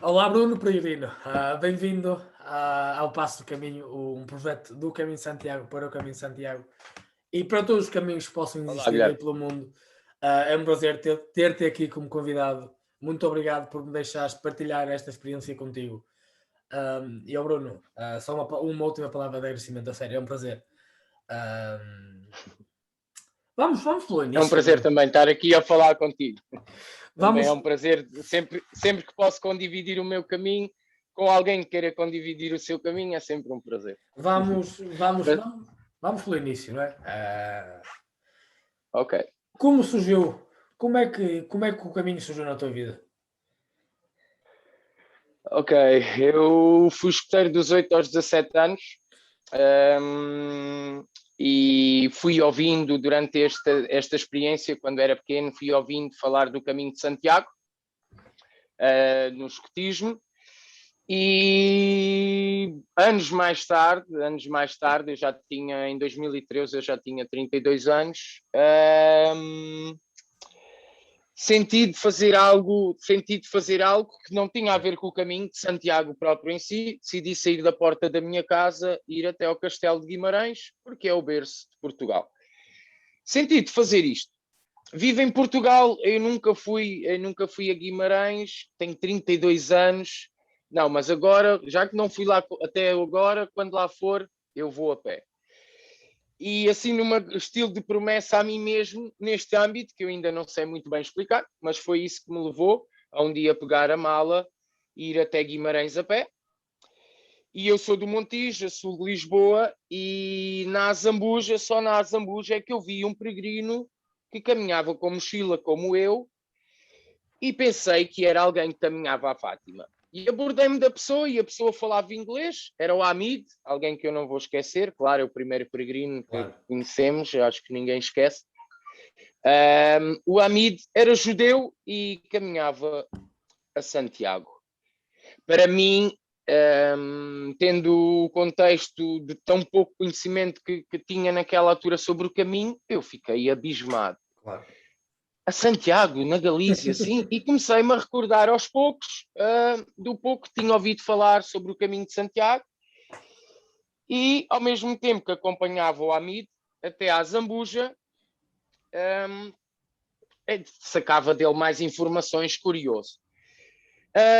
Olá, Bruno Peregrino. Bem-vindo ao Passo do Caminho, um projeto do Caminho de Santiago para o Caminho de Santiago e para todos os caminhos que possam Olá, existir aí Guilherme. pelo mundo. É um prazer ter-te aqui como convidado. Muito obrigado por me deixares partilhar esta experiência contigo. E ao Bruno, só uma última palavra de agradecimento, a sério, é um prazer. Ahm, vamos pelo É um início, prazer Bruno. também estar aqui a falar contigo. Também Vamos, é um prazer, sempre que posso condividir o meu caminho com alguém que queira condividir o seu caminho, é sempre um prazer. vamos, vamos, Mas, vamos, vamos pelo início, não é? ok, Como surgiu? Como é que o caminho surgiu na tua vida? ok. Eu fui escoteiro dos 8 aos 17 anos, e fui ouvindo durante esta experiência, quando era pequeno, fui ouvindo falar do caminho de Santiago, no escotismo. E anos mais tarde, eu já tinha, em 2013, eu já tinha 32 anos, senti de fazer algo que não tinha a ver com o caminho de Santiago próprio em si. Decidi sair da porta da minha casa e ir até ao Castelo de Guimarães, porque é o berço de Portugal. Senti de fazer isto. Vivo em Portugal, eu nunca fui a Guimarães, tenho 32 anos. Não, mas agora, já que não fui lá até agora, quando lá for, eu vou a pé. E assim, num estilo de promessa a mim mesmo, neste âmbito, que eu ainda não sei muito bem explicar, mas foi isso que me levou a um dia pegar a mala e ir até Guimarães a pé. E eu sou do Montijo, sul de Lisboa, e só na Azambuja é que eu vi um peregrino que caminhava com mochila como eu, e pensei que era alguém que caminhava à Fátima. E abordei-me da pessoa, e a pessoa falava inglês, era o Hamid, alguém que eu não vou esquecer, claro, é o primeiro peregrino que Claro. conhecemos, acho que ninguém esquece. O Hamid era judeu e caminhava a Santiago. Para mim, tendo o contexto de tão pouco conhecimento que tinha naquela altura sobre o caminho, eu fiquei abismado. Claro. A Santiago, na Galícia, sim, e comecei-me a recordar aos poucos do pouco que tinha ouvido falar sobre o caminho de Santiago, e ao mesmo tempo que acompanhava o Hamid até à Zambuja, sacava dele mais informações, curioso.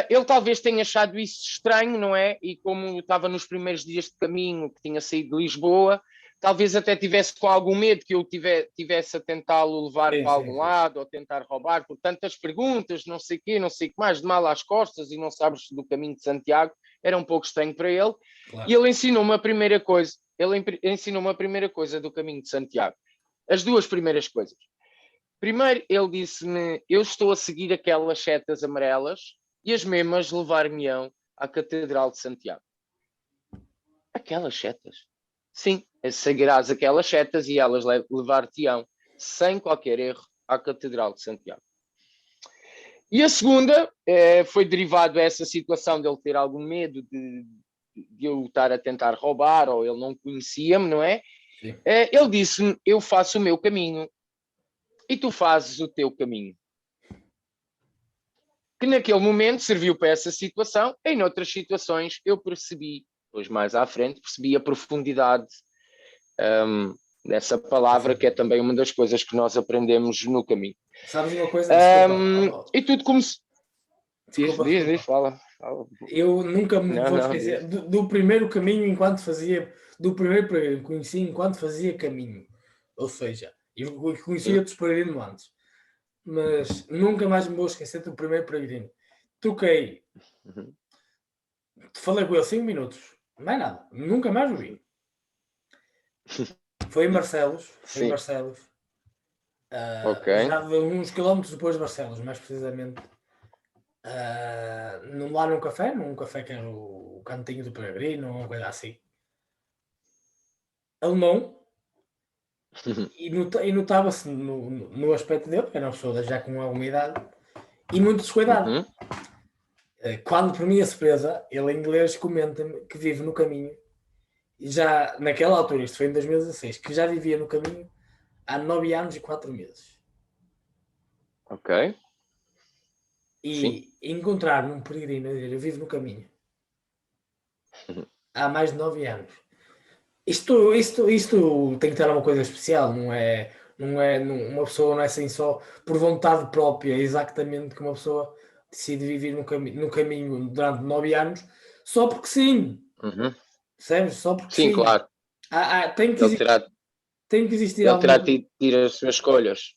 Ele talvez tenha achado isso estranho, não é? E como estava nos primeiros dias de caminho, que tinha saído de Lisboa, talvez até tivesse com algum medo que eu tivesse a tentá-lo levar Sim, para sim, algum sim. lado ou tentar roubar, por tantas perguntas, não sei o quê, não sei o que mais, de mal às costas, e não sabes do caminho de Santiago, era um pouco estranho para ele. E Claro. ele ensinou-me a primeira coisa, do caminho de Santiago. As duas primeiras coisas. Primeiro, ele disse-me: eu estou a seguir aquelas setas amarelas e as mesmas levar-me-ão à Catedral de Santiago. Aquelas setas? Sim, seguirás aquelas setas e elas levar-te-ão, sem qualquer erro, à Catedral de Santiago. E a segunda foi derivado dessa situação de ele ter algum medo de eu estar a tentar roubar, ou ele não conhecia-me, não é? Sim. Ele disse-me: eu faço o meu caminho e tu fazes o teu caminho. Que naquele momento serviu para essa situação. Em outras situações eu percebi, depois mais à frente, percebi a profundidade dessa palavra, que é também uma das coisas que nós aprendemos no caminho. Sabes uma coisa? Desculpa. E tudo começou. Diz, Desculpa, diz, diz, desculpa. fala. Eu nunca me Não, vou não, esquecer diz. do primeiro caminho enquanto fazia, do primeiro peregrino que conheci enquanto fazia caminho. Ou seja, eu conhecia outros peregrinos antes, mas nunca mais me vou esquecer do primeiro peregrino. Toquei, Uhum. falei com ele 5 minutos, mais nada, nunca mais o vi. Foi em Barcelos, Sim, ok. já de uns quilómetros depois de Barcelos, mais precisamente. Lá num café que era o cantinho do peregrino, uma coisa assim. Alemão, e notava-se no aspecto dele, que era uma pessoa já com alguma idade, e muito descuidado. Uhum. Quando, por minha surpresa, ele em inglês comenta-me que vive no caminho, e já naquela altura, isto foi em 2016, que já vivia no caminho há 9 anos e 4 meses. Ok. Sim. e encontrar num peregrino a dizer eu vivo no caminho Uhum. há mais de 9 anos. Isto tem que ter uma coisa especial, uma pessoa não é assim só por vontade própria, exatamente que uma pessoa decide viver no caminho durante 9 anos, só porque sim, Uhum. percebes? Só porque Sim, sim. claro. Tem que Ele existir, terá, tem que existir ele alguma terá coisa, tido as suas escolhas.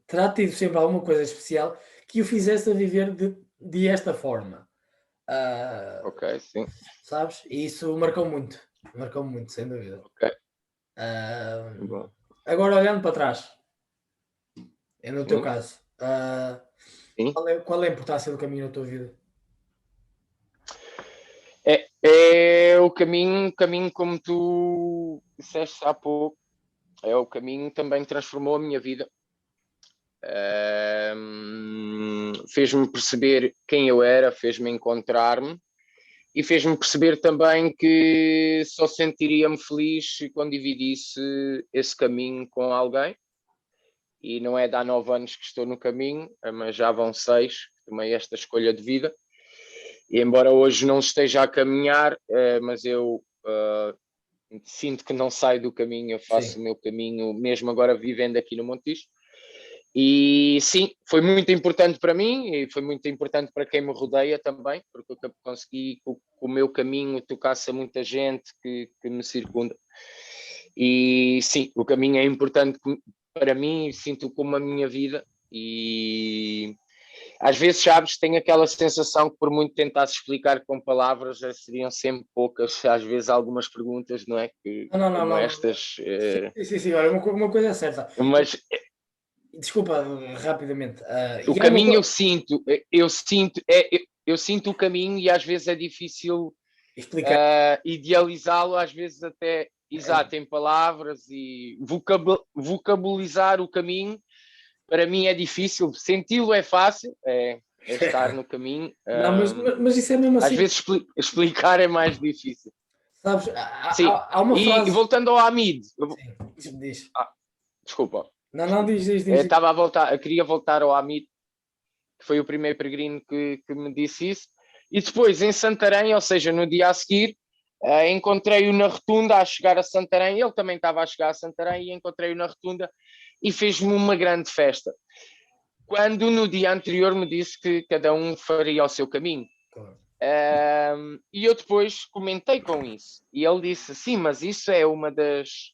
terá tido sempre alguma coisa especial que o fizesse a viver de esta forma. Ah, Ok, sim. sabes? E isso marcou muito, sem dúvida. Ok, Ah, bom. agora olhando para trás, é no teu Sim, caso, sim. qual é a importância do caminho na tua vida? É o caminho como tu disseste há pouco, é o caminho também que transformou a minha vida. Fez-me perceber quem eu era, fez-me encontrar-me e fez-me perceber também que só sentiria-me feliz quando dividisse esse caminho com alguém. E não é de há 9 anos que estou no caminho, mas já vão 6 que tomei esta escolha de vida. E embora hoje não esteja a caminhar, mas eu sinto que não saio do caminho, eu faço Sim. o meu caminho, mesmo agora vivendo aqui no Montijo. E sim, foi muito importante para mim e foi muito importante para quem me rodeia também, porque eu consegui que o meu caminho tocasse a muita gente que me circunda. E sim, o caminho é importante para mim, sinto como a minha vida e às vezes, sabes, tenho aquela sensação que por muito tentasse explicar com palavras, seriam sempre poucas, às vezes algumas perguntas, não é? Não, não, não, Como não. estas, Sim, sim, sim. Olha, uma coisa é certa. mas Desculpa, rapidamente. o E há uma caminho coisa. eu sinto o caminho e às vezes é difícil Explicar. idealizá-lo, às vezes até exato em palavras e vocabilizar o caminho. Para mim é difícil, senti-lo é fácil, é estar no caminho. Não, mas isso é mesmo Às assim. vezes explicar é mais difícil. Sabes? Sim, Há uma e frase. voltando ao Hamid, Sim, diz. ah, desculpa, Não, não, desculpa. diz. Estava a voltar, eu queria voltar ao Hamid, que foi o primeiro peregrino que me disse isso. E depois em Santarém, ou seja, no dia a seguir, encontrei-o na rotunda a chegar a Santarém. Ele também estava a chegar a Santarém e encontrei-o na rotunda e fez-me uma grande festa. Quando no dia anterior me disse que cada um faria o seu caminho. Claro. E eu depois comentei com isso. E ele disse: sim, mas isso é uma das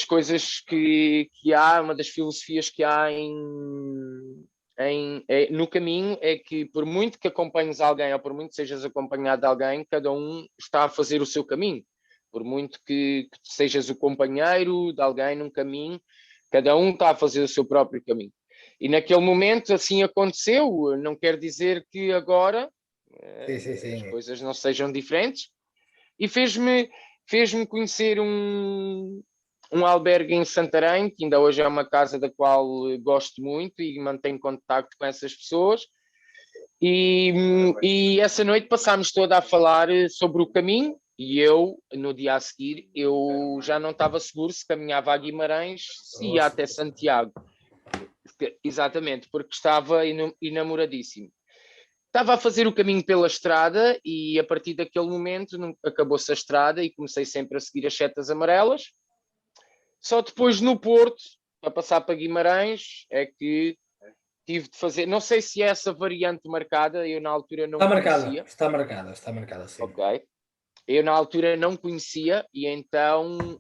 coisas que há, uma das filosofias que há no caminho, é que por muito que acompanhes alguém ou por muito que sejas acompanhado de alguém, cada um está a fazer o seu caminho. Por muito que sejas o companheiro de alguém num caminho, cada um está a fazer o seu próprio caminho. E naquele momento assim aconteceu, não quer dizer que agora Sim, sim, as sim. coisas não sejam diferentes, e fez-me conhecer um albergue em Santarém, que ainda hoje é uma casa da qual gosto muito e mantenho contacto com essas pessoas. E essa noite passámos toda a falar sobre o caminho e eu, no dia a seguir, eu já não estava seguro se caminhava a Guimarães, se ia até Santiago. Exatamente, porque estava enamoradíssimo. Estava a fazer o caminho pela estrada e a partir daquele momento acabou-se a estrada e comecei sempre a seguir as setas amarelas. Só depois no Porto, para passar para Guimarães, é que tive de fazer. Não sei se é essa variante marcada, eu na altura não conhecia. Está marcada, sim. Ok. Eu na altura não conhecia e então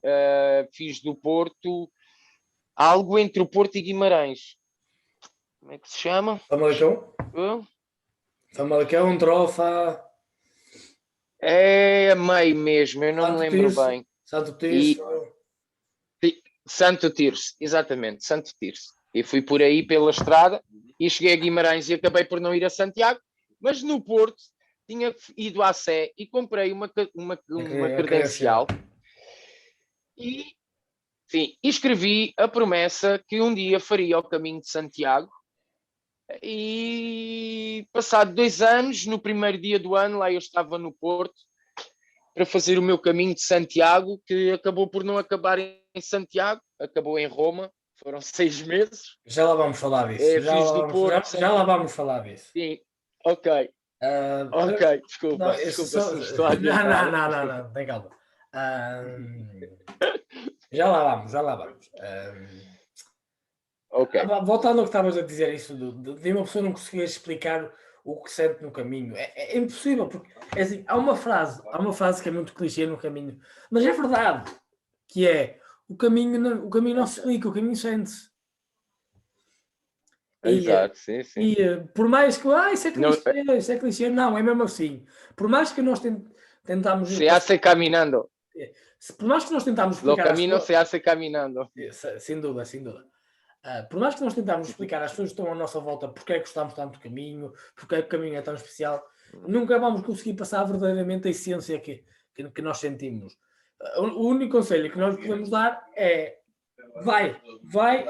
fiz do Porto algo entre o Porto e Guimarães. Como é que se chama? Famalicão? Uh, Famalicão, Trofa, É meio mesmo, eu não me Santo lembro Tirso, bem. Santo Tirso. E Santo Tirso, exatamente, Santo Tirso. E fui por aí pela estrada e cheguei a Guimarães e acabei por não ir a Santiago, mas no Porto tinha ido à Sé e comprei uma A credencial. credencial e, sim, escrevi a promessa que um dia faria o caminho de Santiago. E passado 2 anos, no primeiro dia do ano, lá eu estava no Porto para fazer o meu caminho de Santiago, que acabou por não acabar em Santiago, acabou em Roma. Foram 6 meses. Já lá vamos falar disso. Fiz do Porto. Já lá vamos falar disso. Sim, ok. Ok, desculpa se me estou a adiantar. Não, tem calma. Já lá vamos. Ok. Voltando ao que estavas a dizer, isso de uma pessoa não conseguir explicar o que sente no caminho. É impossível, porque é assim, há uma frase que é muito clichê no caminho, mas é verdade, que é o caminho não se explica, o caminho sente-se. Exato, sim. Por mais que isso é clichê, não, é mesmo assim. Por mais que nós tentamos. Se hace caminando. Por mais que nós tentamos Lo explicar camino se hace caminando. sem dúvida. Por mais que nós tentarmos explicar às pessoas que estão à nossa volta porque é que gostamos tanto do caminho, porque é que o caminho é tão especial, nunca vamos conseguir passar verdadeiramente a essência que nós sentimos. O único conselho que nós podemos dar é vai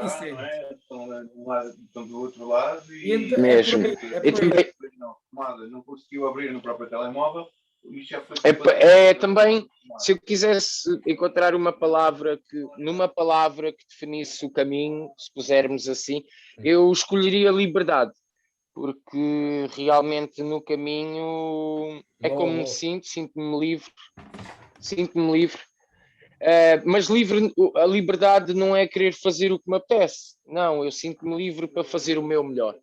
e sente. Estão do outro lado e mesmo. Não conseguiu abrir no próprio telemóvel. Também, se eu quisesse encontrar numa palavra que definisse o caminho, se pusermos assim, eu escolheria liberdade, porque realmente no caminho é como me sinto-me livre. Mas a liberdade não é querer fazer o que me apetece, não, eu sinto-me livre para fazer o meu melhor.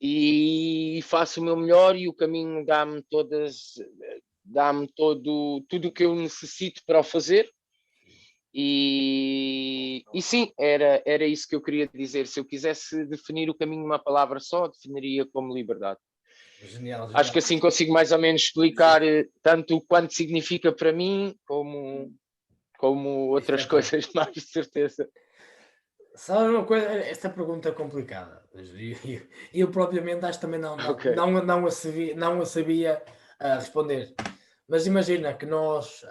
E faço o meu melhor e o caminho dá-me tudo o que eu necessito para o fazer. E sim, era isso que eu queria dizer. Se eu quisesse definir o caminho numa palavra só, definiria como liberdade. Genial. Acho que assim consigo mais ou menos explicar tanto o quanto significa para mim, como outras coisas, mais de certeza. Sabe uma coisa? Esta pergunta é complicada. Eu propriamente acho que também não a sabia responder. Mas imagina que nós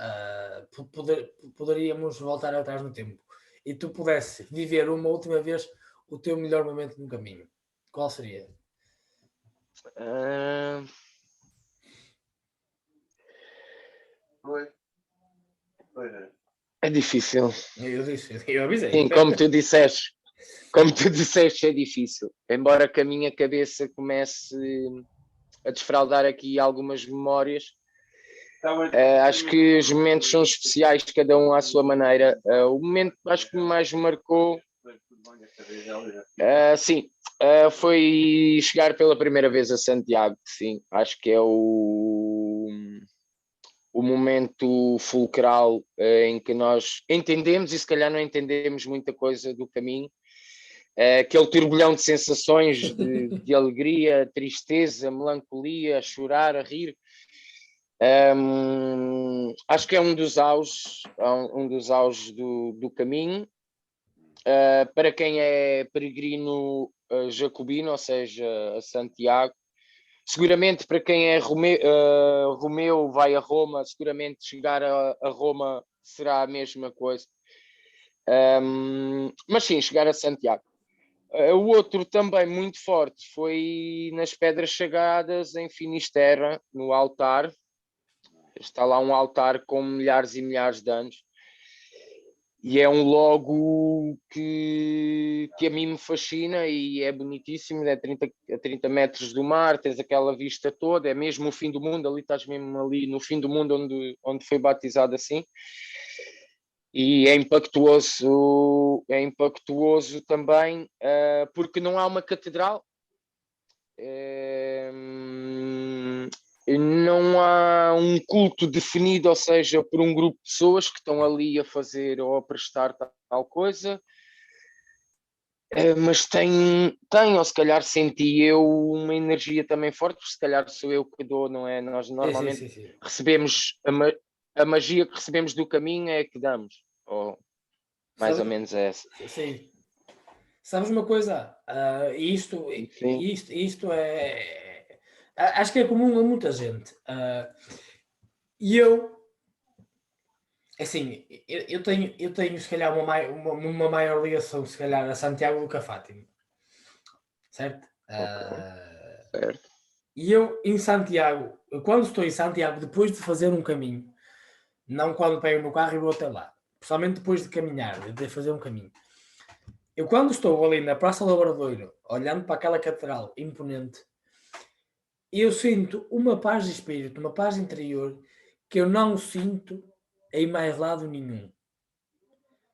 poderíamos voltar atrás no tempo e tu pudesse viver uma última vez o teu melhor momento no caminho. Qual seria? É difícil. Eu avisei. Sim, como tu disseste, é difícil. Embora que a minha cabeça comece a desfraldar aqui algumas memórias, acho que os momentos são especiais, cada um à sua maneira. O momento acho que mais me marcou foi chegar pela primeira vez a Santiago. Sim, acho que é o momento fulcral em que nós entendemos e se calhar não entendemos muita coisa do caminho. Aquele turbilhão de sensações de alegria, tristeza, melancolia, a chorar, a rir. Acho que é um dos auges do caminho. Para quem é peregrino jacobino, ou seja, a Santiago, seguramente para quem é Romeu vai a Roma, seguramente chegar a Roma será a mesma coisa. Mas sim, chegar a Santiago. O outro também muito forte foi nas Pedras Sagradas em Finisterra, no altar. Está lá um altar com milhares e milhares de anos. E é um logo que a mim me fascina e é bonitíssimo, é a 30 metros do mar, tens aquela vista toda, é mesmo o fim do mundo, ali estás mesmo ali no fim do mundo onde foi batizado assim. E é impactuoso também, porque não há uma catedral, não há um culto definido, ou seja, por um grupo de pessoas que estão ali a fazer ou a prestar tal coisa, mas tem, ou se calhar senti eu uma energia também forte, porque se calhar sou eu que dou, não é? Nós normalmente Sim. recebemos a magia que recebemos do caminho é que damos, ou mais ou menos é essa. Sim. Sabes uma coisa? Isto é. Acho que é comum a muita gente. E assim, eu tenho se calhar uma maior ligação, se calhar, a Santiago do que a Fátima. Certo? Certo. E eu quando estou em Santiago, depois de fazer um caminho, não quando pego no carro e vou até lá, principalmente depois de caminhar, de fazer um caminho, Eu quando estou ali na Praça do Obradoiro, olhando para aquela catedral imponente, eu sinto uma paz de espírito, uma paz interior que eu não sinto em mais lado nenhum.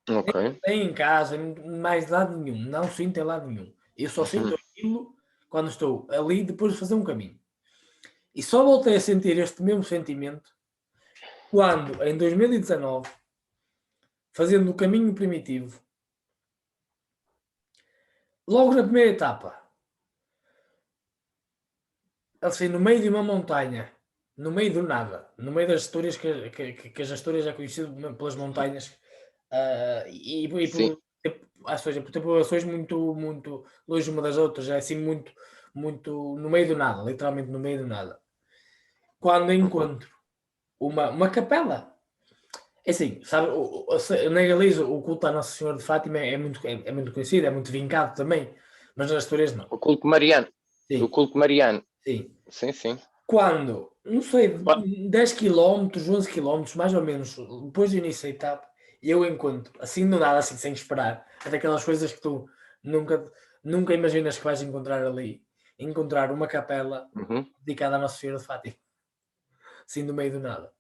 Ok. Nem em casa, em mais lado nenhum. Não sinto em lado nenhum. Eu só sinto aquilo quando estou ali depois de fazer um caminho. E só voltei a sentir este mesmo sentimento quando, em 2019, fazendo o caminho primitivo, logo na primeira etapa, assim, no meio de uma montanha, no meio do nada, no meio das Astúrias, que as Astúrias é conhecido pelas montanhas, e Sim. ou seja, por ter populações muito longe uma das outras, é assim muito no meio do nada, literalmente no meio do nada. Quando encontro uma capela, é assim, sabe, na Galiza o culto à Nossa Senhora de Fátima é muito conhecido, é muito vincado também, mas nas Astúrias não. O culto mariano. O Sim, culto mariano. sim. Sim, sim. Quando, não sei, Pá, 10 quilómetros, 11 quilómetros, mais ou menos, depois do início da etapa, eu encontro, assim do nada, assim, sem esperar, é daquelas coisas que tu nunca, nunca imaginas que vais encontrar ali. Encontrar uma capela uhum. dedicada à Nossa Senhora de Fátima, assim do meio do nada.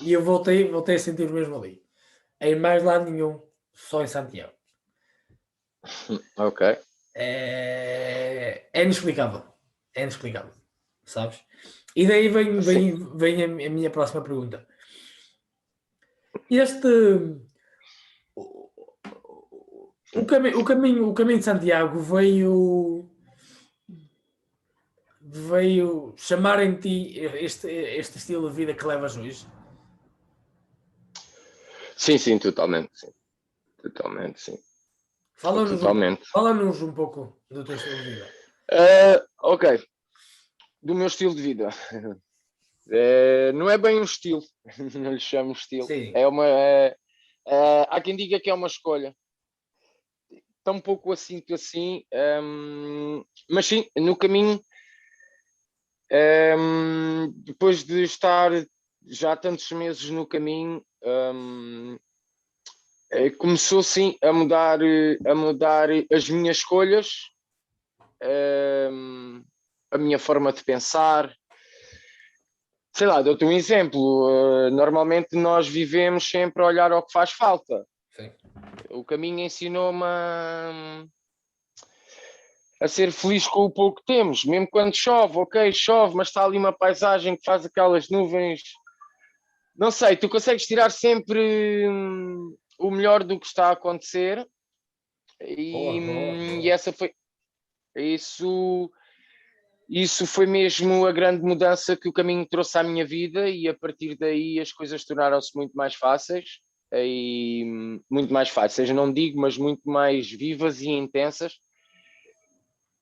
E eu voltei a sentir o mesmo ali. Em mais lado nenhum, só em Santiago. Ok. É inexplicável. É inexplicável, sabes? E daí vem a minha próxima pergunta. Este o caminho de Santiago veio chamar em ti este estilo de vida que levas hoje. Sim, sim, totalmente. Sim. Totalmente, sim. Totalmente. Fala-nos um pouco do teu estilo de vida. Ok. Do meu estilo de vida. Não é bem um estilo. Não lhe chamo estilo. Sim, É uma. Há quem diga que é uma escolha. Tão pouco assim que assim. Mas sim, no caminho. Depois de estar já tantos meses no caminho, começou sim a mudar as minhas escolhas, a minha forma de pensar. Sei lá, dou-te um exemplo. Normalmente nós vivemos sempre a olhar ao que faz falta. sim. O caminho ensinou-me a ser feliz com o pouco que temos, mesmo quando chove, ok, chove, mas está ali uma paisagem que faz aquelas nuvens. Não sei, tu consegues tirar sempre o melhor do que está a acontecer Boa, boa, e boa. essa foi isso. Isso foi mesmo a grande mudança que o caminho trouxe à minha vida e a partir daí as coisas tornaram-se muito mais fáceis e muito mais fáceis, não digo, mas muito mais vivas e intensas.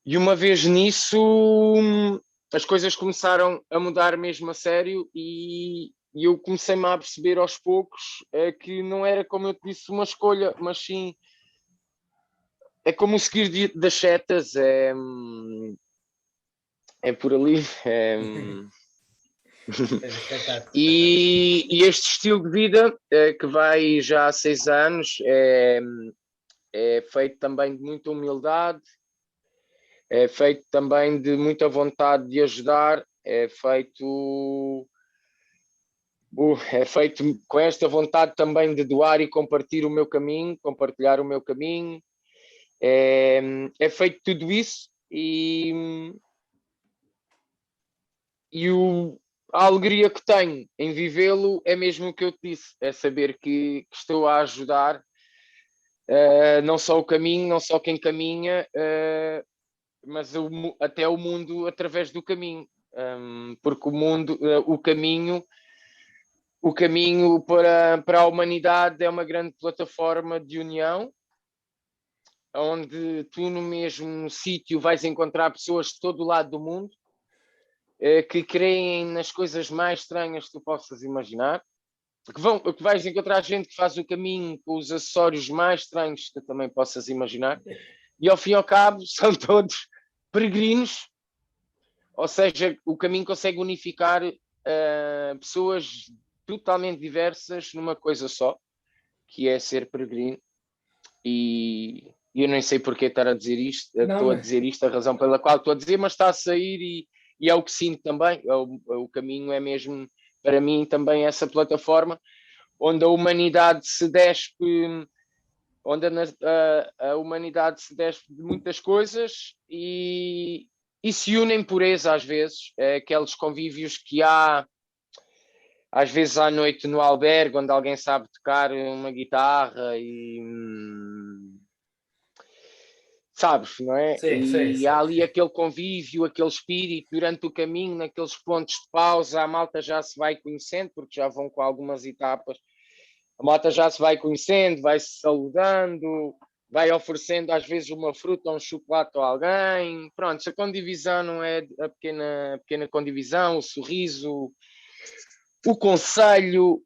E uma vez nisso as coisas começaram a mudar mesmo a sério e eu comecei-me a perceber aos poucos que não era, como eu te disse, uma escolha, mas sim é como o seguir das setas, é por ali. Espetáculo, espetáculo. E este estilo de vida, que vai já há 6 anos, é feito também de muita humildade, é feito também de muita vontade de ajudar, é feito com esta vontade também de doar e compartilhar o meu caminho. É feito tudo isso e a alegria que tenho em vivê-lo é mesmo o que eu te disse, é saber que estou a ajudar não só o caminho, não só quem caminha, mas até o mundo através do caminho. Porque o mundo, o caminho para a humanidade é uma grande plataforma de união, onde tu no mesmo sítio vais encontrar pessoas de todo o lado do mundo que creem nas coisas mais estranhas que tu possas imaginar, que vais encontrar gente que faz o caminho com os acessórios mais estranhos que tu também possas imaginar, e ao fim e ao cabo são todos peregrinos, ou seja, o caminho consegue unificar pessoas totalmente diversas numa coisa só, que é ser peregrino, e e eu nem sei porque estar a dizer isto, Não, estou a mas- dizer isto, a razão pela qual estou a dizer, mas está a sair e é o que sinto também. O caminho é mesmo, para mim, também essa plataforma onde a humanidade se despe, onde a humanidade se despe de muitas coisas e se unem por pureza às vezes, aqueles convívios que há às vezes à noite no albergue, onde alguém sabe tocar uma guitarra e sabes, não é? Sim, sei, E há sei. ali aquele convívio, aquele espírito durante o caminho, naqueles pontos de pausa, a malta já se vai conhecendo, porque já vão com algumas etapas, a malta já se vai conhecendo, vai se saudando, vai oferecendo às vezes uma fruta ou um chocolate a alguém. Pronto, se a condivisão não é a pequena condivisão, o sorriso, o conselho,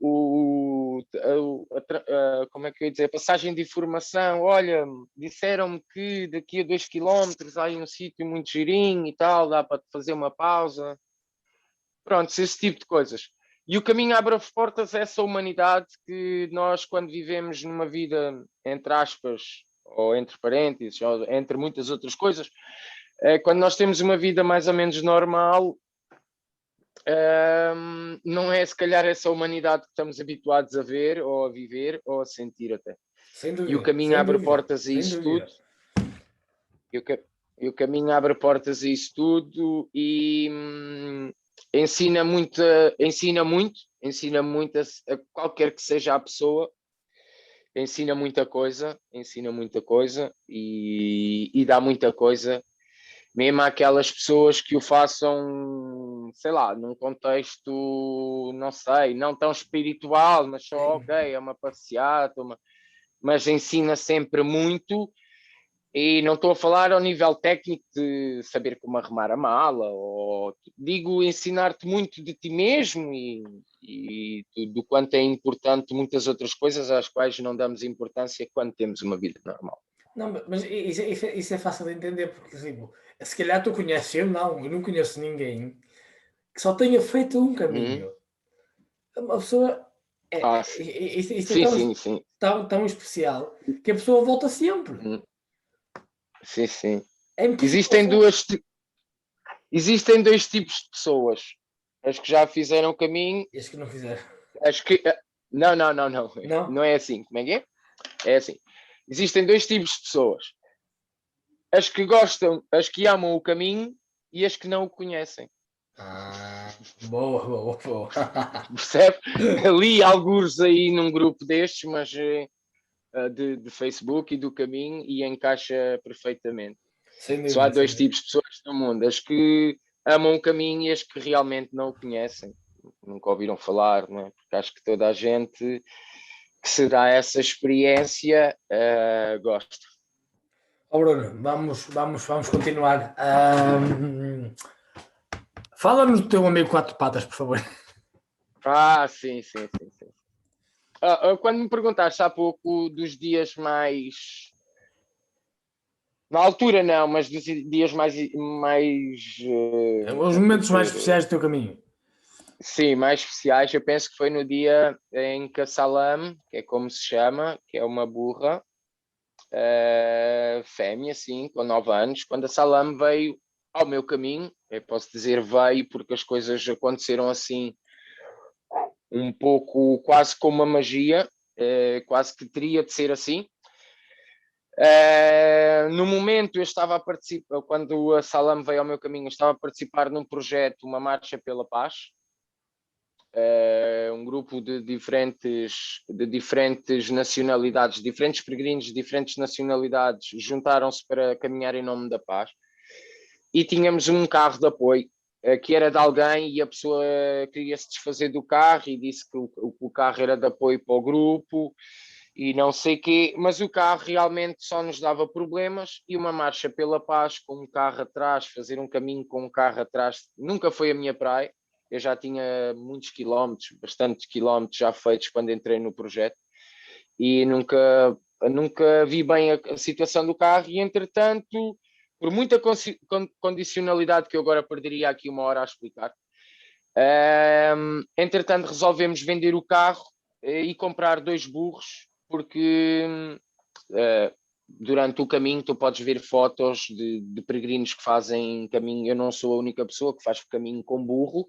como é que eu ia dizer, a passagem de informação, olha, disseram-me que daqui a 2 km há aí um sítio muito girinho e tal, dá para fazer uma pausa. Pronto, esse tipo de coisas. E o caminho abre as portas a essa humanidade que nós, quando vivemos numa vida, entre aspas, ou entre parênteses, ou entre muitas outras coisas, quando nós temos uma vida mais ou menos normal, não é se calhar essa humanidade que estamos habituados a ver, ou a viver, ou a sentir até. Sem E o dúvida, caminho sem abre dúvida, portas a sem isso tudo. dúvida. E o caminho abre portas a isso tudo e ensina muito a qualquer que seja a pessoa, ensina muita coisa e dá muita coisa, mesmo àquelas pessoas que o façam, sei lá, num contexto, não sei, não tão espiritual, mas só, ok, é uma passeata, mas ensina sempre muito. E não estou a falar ao nível técnico de saber como arrumar a mala, ou digo ensinar-te muito de ti mesmo e do quanto é importante muitas outras coisas às quais não damos importância quando temos uma vida normal. Não, mas isso é fácil de entender, porque tipo, se calhar tu conheces, eu não conheço ninguém que só tenha feito um Uhum. caminho. Uma pessoa Ah, isto é sim, sim, sim. tão especial que a pessoa volta sempre. Uhum. Sim, sim. É impossível. Existem existem dois tipos de pessoas. As que já fizeram o caminho, Este que não fizer. as que. Não, não, não, não. Não? Não é assim. Como é que é? É assim. Existem dois tipos de pessoas. As que gostam, as que amam o caminho e as que não o conhecem. Ah, boa, boa, boa. Percebe? Li alguns aí num grupo destes, mas de Facebook e do caminho e encaixa perfeitamente. Sem Só há dúvida, sem dois dúvida. tipos de pessoas no mundo, as que amam o caminho e as que realmente não o conhecem, nunca ouviram falar, não é? Porque acho que toda a gente que se dá essa experiência gosta. Ó Bruno, vamos continuar. Fala-nos do teu amigo quatro patas, por favor. Sim, sim, sim, sim. Quando me perguntaste há pouco dos dias mais. Na altura não, mas dos dias Os como é que eu ia momentos mais dizer? especiais do teu caminho. Sim, mais especiais. Eu penso que foi no dia em que a Salam, que é como se chama, que é uma burra, fêmea, sim, com 9 anos, quando a Salam veio ao meu caminho, eu posso dizer veio porque as coisas aconteceram assim, um pouco quase como uma magia, quase que teria de ser assim. No momento eu estava a participar, quando a Salam veio ao meu caminho, eu estava a participar num projeto, uma marcha pela paz, um grupo de diferentes nacionalidades, diferentes peregrinos de diferentes nacionalidades juntaram-se para caminhar em nome da paz e tínhamos um carro de apoio que era de alguém e a pessoa queria se desfazer do carro e disse que o carro era de apoio para o grupo e não sei quê, mas o carro realmente só nos dava problemas e uma marcha pela paz com um carro atrás, fazer um caminho com um carro atrás, nunca foi a minha praia. Eu já tinha muitos quilómetros, bastantes quilómetros já feitos quando entrei no projeto e nunca vi bem a situação do carro e entretanto, por muita condicionalidade que eu agora perderia aqui uma hora a explicar, entretanto resolvemos vender o carro e comprar 2 burros porque durante o caminho tu podes ver fotos de peregrinos que fazem caminho. Eu não sou a única pessoa que faz caminho com burro,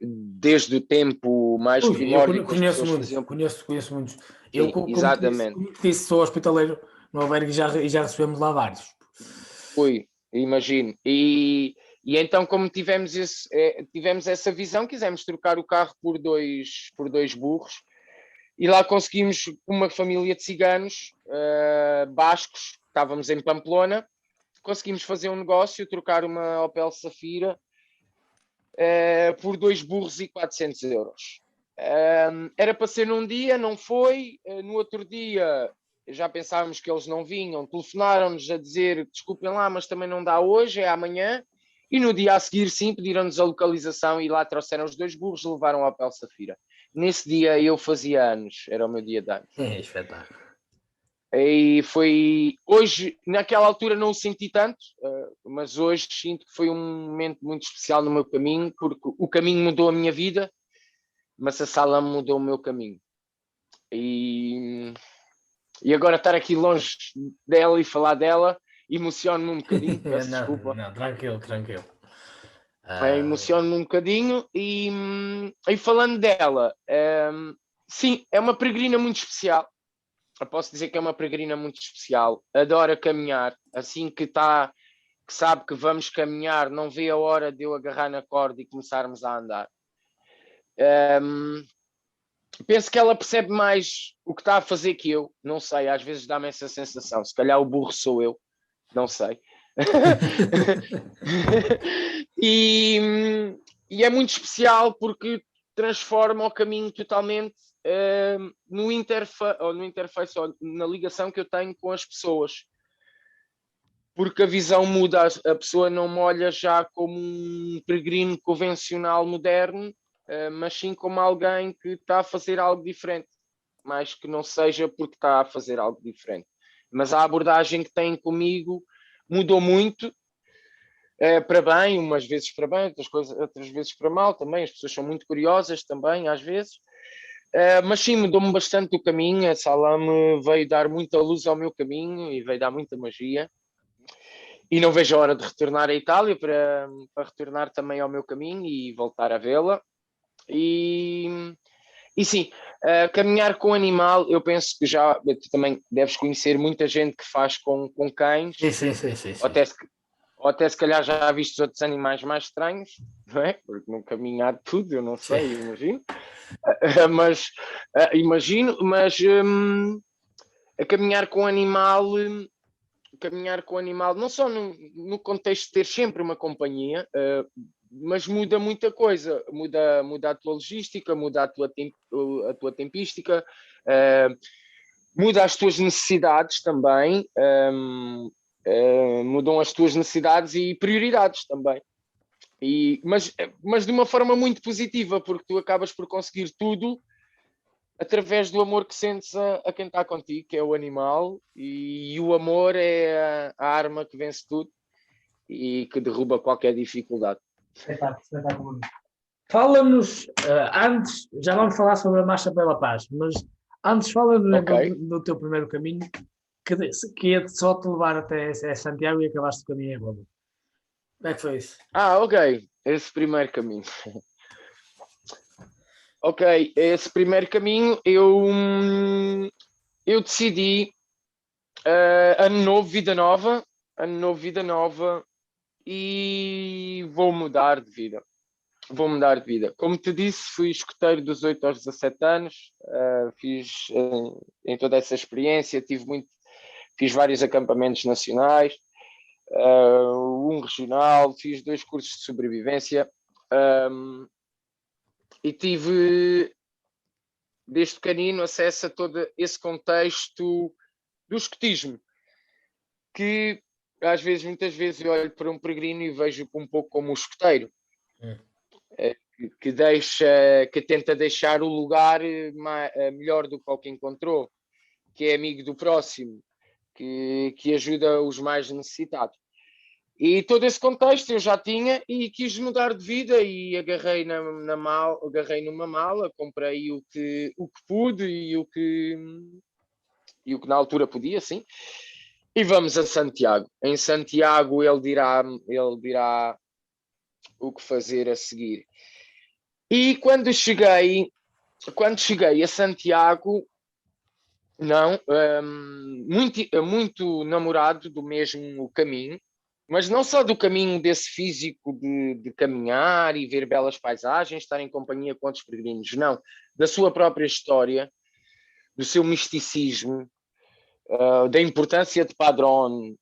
desde o tempo mais primórdio que as pessoas faziam. Conheço muitos. Sim, Eu, como exatamente. como te disse, sou hospitaleiro no albergue e já recebemos lá vários. Fui, imagino. E então, como tivemos essa visão, quisemos trocar o carro por dois burros. E lá conseguimos, uma família de ciganos bascos, estávamos em Pamplona, conseguimos fazer um negócio, trocar uma Opel Safira por 2 burros e 400 euros. Era para ser num dia, não foi. No outro dia já pensávamos que eles não vinham, telefonaram-nos a dizer desculpem lá, mas também não dá hoje, é amanhã. E no dia a seguir, sim, pediram-nos a localização e lá trouxeram os 2 burros e levaram a Opel Safira. Nesse dia eu fazia anos, era o meu dia de anos. É espetáculo. E foi hoje, naquela altura não o senti tanto, mas hoje sinto que foi um momento muito especial no meu caminho, porque o caminho mudou a minha vida, mas a sala mudou o meu caminho. E agora estar aqui longe dela e falar dela emociona-me um bocadinho, peço desculpa. Não, tranquilo. Emociona-me um bocadinho e falando dela, sim, é uma peregrina muito especial. Eu posso dizer que é uma peregrina muito especial. Adora caminhar. Assim que sabe que vamos caminhar, não vê a hora de eu agarrar na corda e começarmos a andar. Penso que ela percebe mais o que está a fazer que eu. Não sei, às vezes dá-me essa sensação. Se calhar o burro sou eu. Não sei. e é muito especial porque transforma o caminho totalmente no interface ou na ligação que eu tenho com as pessoas, porque a visão muda, a pessoa não me olha já como um peregrino convencional moderno, mas sim como alguém que está a fazer algo diferente, mais que não seja porque está a fazer algo diferente. Mas a abordagem que têm comigo mudou muito, para bem, umas vezes para bem, outras vezes para mal também. As pessoas são muito curiosas também, às vezes. Mas sim, mudou-me bastante o caminho. A Salame veio dar muita luz ao meu caminho e veio dar muita magia. E não vejo a hora de retornar à Itália para retornar também ao meu caminho e voltar a vê-la. E sim, caminhar com animal, eu penso que já tu também deves conhecer muita gente que faz com cães. Sim. Ou até se calhar já viste outros animais mais estranhos, não é? Porque no caminho há de tudo, eu não sei, imagino. Mas a caminhar com animal, não só no contexto de ter sempre uma companhia, mas muda muita coisa. Muda a tua logística, muda a tua tempística, muda as tuas necessidades também. Mudam as tuas necessidades e prioridades também. Mas de uma forma muito positiva, porque tu acabas por conseguir tudo através do amor que sentes a quem está contigo, que é o animal, e o amor é a arma que vence tudo e que derruba qualquer dificuldade. Espetáculo. Fala-nos, antes, já vamos falar sobre a Marcha pela Paz, mas antes fala-nos Okay. do teu primeiro caminho, que ia só te levar até Santiago e acabaste o caminho em Roma. Como é que foi isso? Ok. Esse primeiro caminho. Ok, esse primeiro caminho eu decidi ano novo, vida nova e vou mudar de vida. Como te disse, fui escoteiro dos 8 aos 17 anos, fiz em toda essa experiência, fiz vários acampamentos nacionais, um regional, fiz 2 cursos de sobrevivência e tive, desde pequenino, acesso a todo esse contexto do escotismo, que muitas vezes eu olho para um peregrino e vejo um pouco como um escoteiro. Que tenta deixar o lugar melhor do que o que encontrou, que é amigo do próximo, que ajuda os mais necessitados. E todo esse contexto eu já tinha e quis mudar de vida e agarrei numa mala, comprei o que pude e o que na altura podia, sim. E vamos a Santiago. Em Santiago ele dirá o que fazer a seguir. E quando cheguei a Santiago, não, muito namorado do mesmo caminho, mas não só do caminho desse físico de caminhar e ver belas paisagens, estar em companhia com outros peregrinos, não, da sua própria história, do seu misticismo, da importância de Padrón,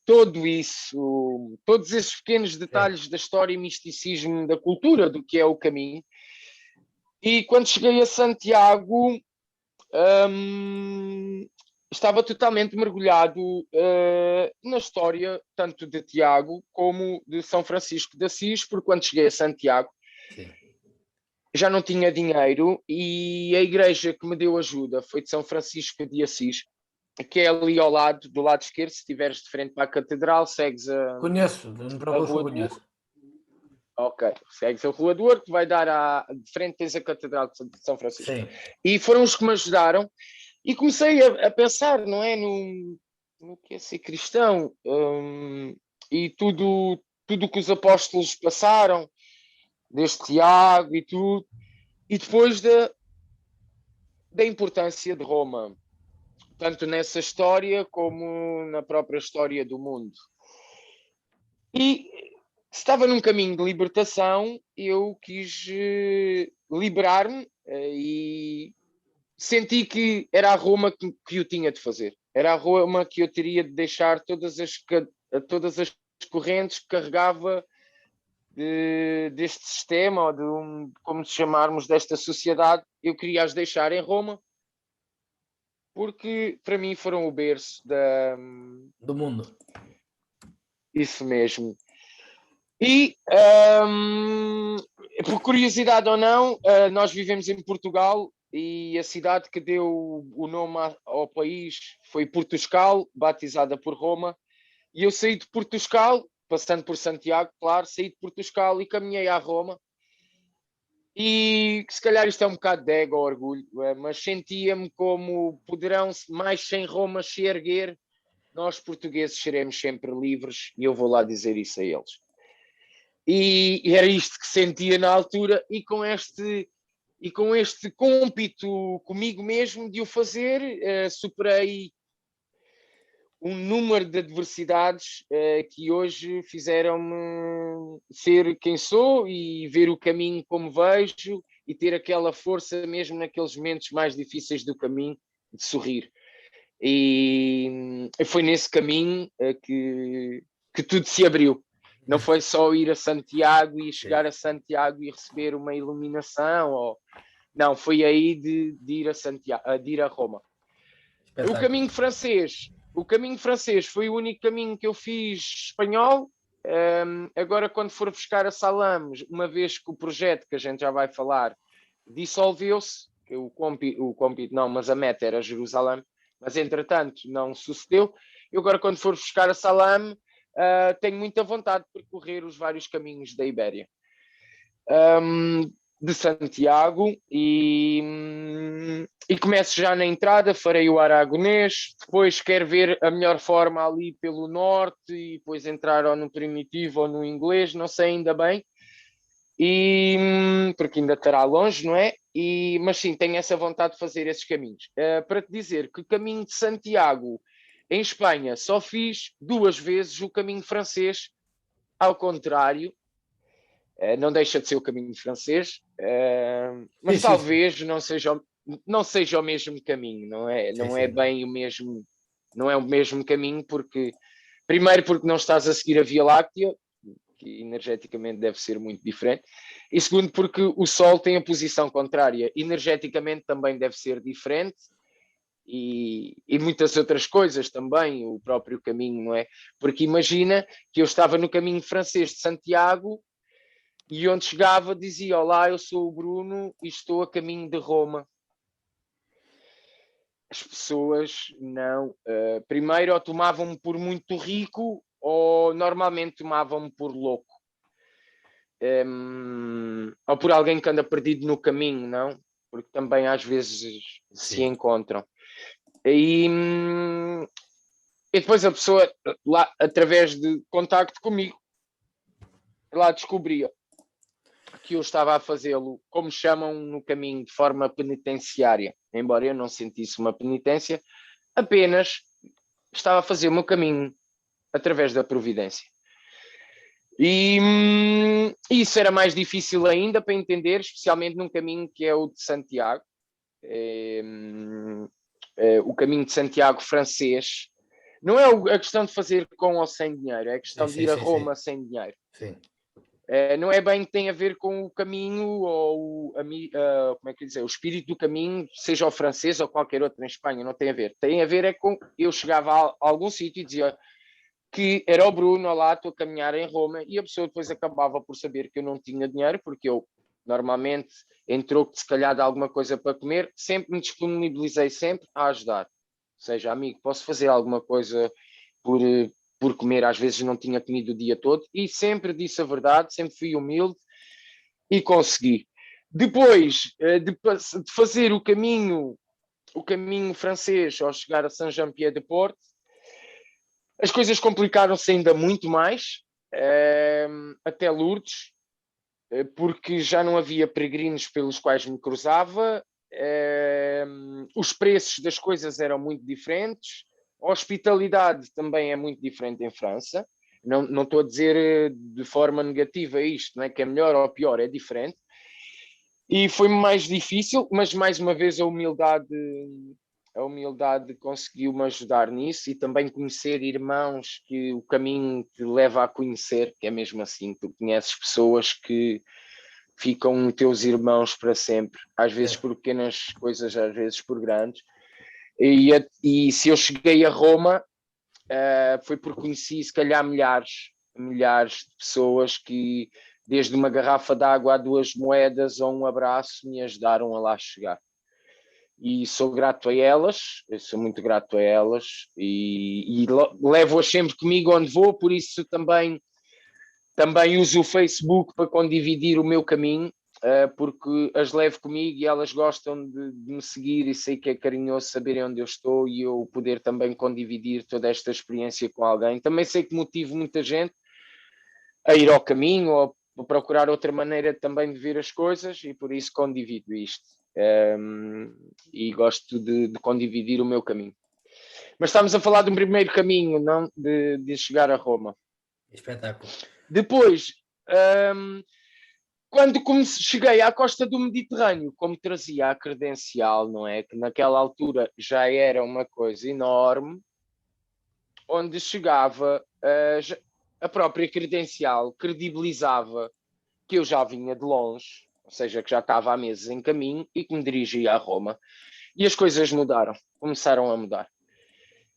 tudo isso, todos esses pequenos detalhes da história e misticismo da cultura do que é o caminho. E quando cheguei a Santiago, estava totalmente mergulhado na história tanto de Tiago como de São Francisco de Assis, porque quando cheguei a Santiago, sim, já não tinha dinheiro e a igreja que me deu ajuda foi de São Francisco de Assis, que é ali ao lado, do lado esquerdo. Se estiveres de frente para a catedral, segues Conheço, no próprio conheço. Ok, segues a Rua do Horto, vai dar de frente, tens a Catedral de São Francisco. Sim. E foram os que me ajudaram e comecei a pensar, não é, no que é ser cristão, e tudo que os apóstolos passaram, desde Tiago e tudo, e depois da importância de Roma, tanto nessa história como na própria história do mundo. E estava num caminho de libertação, eu quis liberar-me e senti que era a Roma que eu tinha de fazer. Era a Roma que eu teria de deixar todas as correntes que carregava deste sistema, ou como se chamarmos, desta sociedade. Eu queria as deixar em Roma, porque para mim foram o berço do mundo. Isso mesmo. E, por curiosidade ou não, nós vivemos em Portugal e a cidade que deu o nome ao país foi Portuscal, batizada por Roma. E eu saí de Portuscal, passando por Santiago, claro, saí de Portuscal e caminhei a Roma. E se calhar isto é um bocado de ego ou orgulho, mas sentia-me como poderão mais sem Roma se erguer, nós portugueses seremos sempre livres, e eu vou lá dizer isso a eles. E era isto que sentia na altura, e com este cômpito comigo mesmo de o fazer, superei um número de adversidades que hoje fizeram-me ser quem sou e ver o caminho como vejo e ter aquela força mesmo naqueles momentos mais difíceis do caminho de sorrir. E foi nesse caminho que tudo se abriu. Não foi só ir a Santiago e chegar a Santiago e receber uma iluminação. Não, foi aí de ir a Santiago, de ir a Roma. O caminho francês foi o único caminho que eu fiz espanhol. Agora, quando for buscar a Salames, uma vez que o projeto, que a gente já vai falar, dissolveu-se, mas a meta era Jerusalém, mas entretanto não sucedeu. Eu agora, quando for buscar a Salame, tenho muita vontade de percorrer os vários caminhos da Ibéria. De Santiago e começo já na entrada, farei o aragonês, depois quero ver a melhor forma ali pelo norte e depois entrar ou no primitivo ou no inglês, não sei ainda bem, porque ainda estará longe, não é? Mas sim, tenho essa vontade de fazer esses caminhos. Para te dizer que o caminho de Santiago em Espanha só fiz 2 vezes o caminho francês, ao contrário. Não deixa de ser o caminho francês, mas sim, talvez sim. Não seja o mesmo caminho, não é? Não é bem o mesmo, não é o mesmo caminho, primeiro porque não estás a seguir a Via Láctea, que energeticamente deve ser muito diferente, e segundo porque o Sol tem a posição contrária, energeticamente também deve ser diferente, e muitas outras coisas também, o próprio caminho, não é? Porque imagina que eu estava no caminho francês de Santiago, e onde chegava dizia: olá, eu sou o Bruno e estou a caminho de Roma. As pessoas não. Primeiro, ou tomavam-me por muito rico, ou normalmente tomavam-me por louco. Ou por alguém que anda perdido no caminho, não? Porque também às vezes se encontram. E E depois a pessoa, lá, através de contacto comigo, lá descobria que eu estava a fazê-lo, como chamam no caminho, de forma penitenciária. Embora eu não sentisse uma penitência, apenas estava a fazer o meu caminho através da providência. E isso era mais difícil ainda para entender, especialmente num caminho que é o de Santiago. O caminho de Santiago francês. Não é a questão de fazer com ou sem dinheiro, é a questão de ir a Roma sem dinheiro. Sim. Não é bem que tem a ver com o caminho ou como é que dizer, o espírito do caminho, seja o francês ou qualquer outro em Espanha, não tem a ver. Tem a ver é com eu chegava a algum sítio e dizia que era o Bruno, lá estou a caminhar em Roma, e a pessoa depois acabava por saber que eu não tinha dinheiro, porque eu normalmente, em troco de se calhar de alguma coisa para comer, sempre me disponibilizei sempre a ajudar. Ou seja, amigo, posso fazer alguma coisa por comer, às vezes não tinha comido o dia todo, e sempre disse a verdade, sempre fui humilde e consegui. Depois de fazer o caminho francês ao chegar a Saint-Jean-Pied-de-Port, as coisas complicaram-se ainda muito mais, até Lourdes, porque já não havia peregrinos pelos quais me cruzava, os preços das coisas eram muito diferentes, a hospitalidade também é muito diferente em França. Não estou a dizer de forma negativa isto, não é que é melhor ou pior, é diferente. E foi mais difícil, mas mais uma vez a humildade conseguiu-me ajudar nisso, e também conhecer irmãos que o caminho te leva a conhecer, que é mesmo assim, tu conheces pessoas que ficam teus irmãos para sempre, às vezes por pequenas coisas, às vezes por grandes. E se eu cheguei a Roma, foi porque conheci se calhar milhares de pessoas que, desde uma garrafa de água a 2 moedas ou um abraço, me ajudaram a lá chegar. E sou grato a elas, eu sou muito grato a elas, e levo-as sempre comigo onde vou, por isso também uso o Facebook para condividir o meu caminho, porque as levo comigo e elas gostam de me seguir, e sei que é carinhoso saberem onde eu estou e eu poder também condividir toda esta experiência com alguém. Também sei que motivo muita gente a ir ao caminho ou a procurar outra maneira também de ver as coisas, e por isso condivido isto. E gosto de condividir o meu caminho. Mas estamos a falar de um primeiro caminho, não de chegar a Roma. Espetáculo. Depois, quando cheguei à costa do Mediterrâneo, como trazia a credencial, não é? Que naquela altura já era uma coisa enorme, onde chegava a própria credencial, credibilizava que eu já vinha de longe, ou seja, que já estava há meses em caminho e que me dirigia a Roma. E as coisas mudaram, começaram a mudar.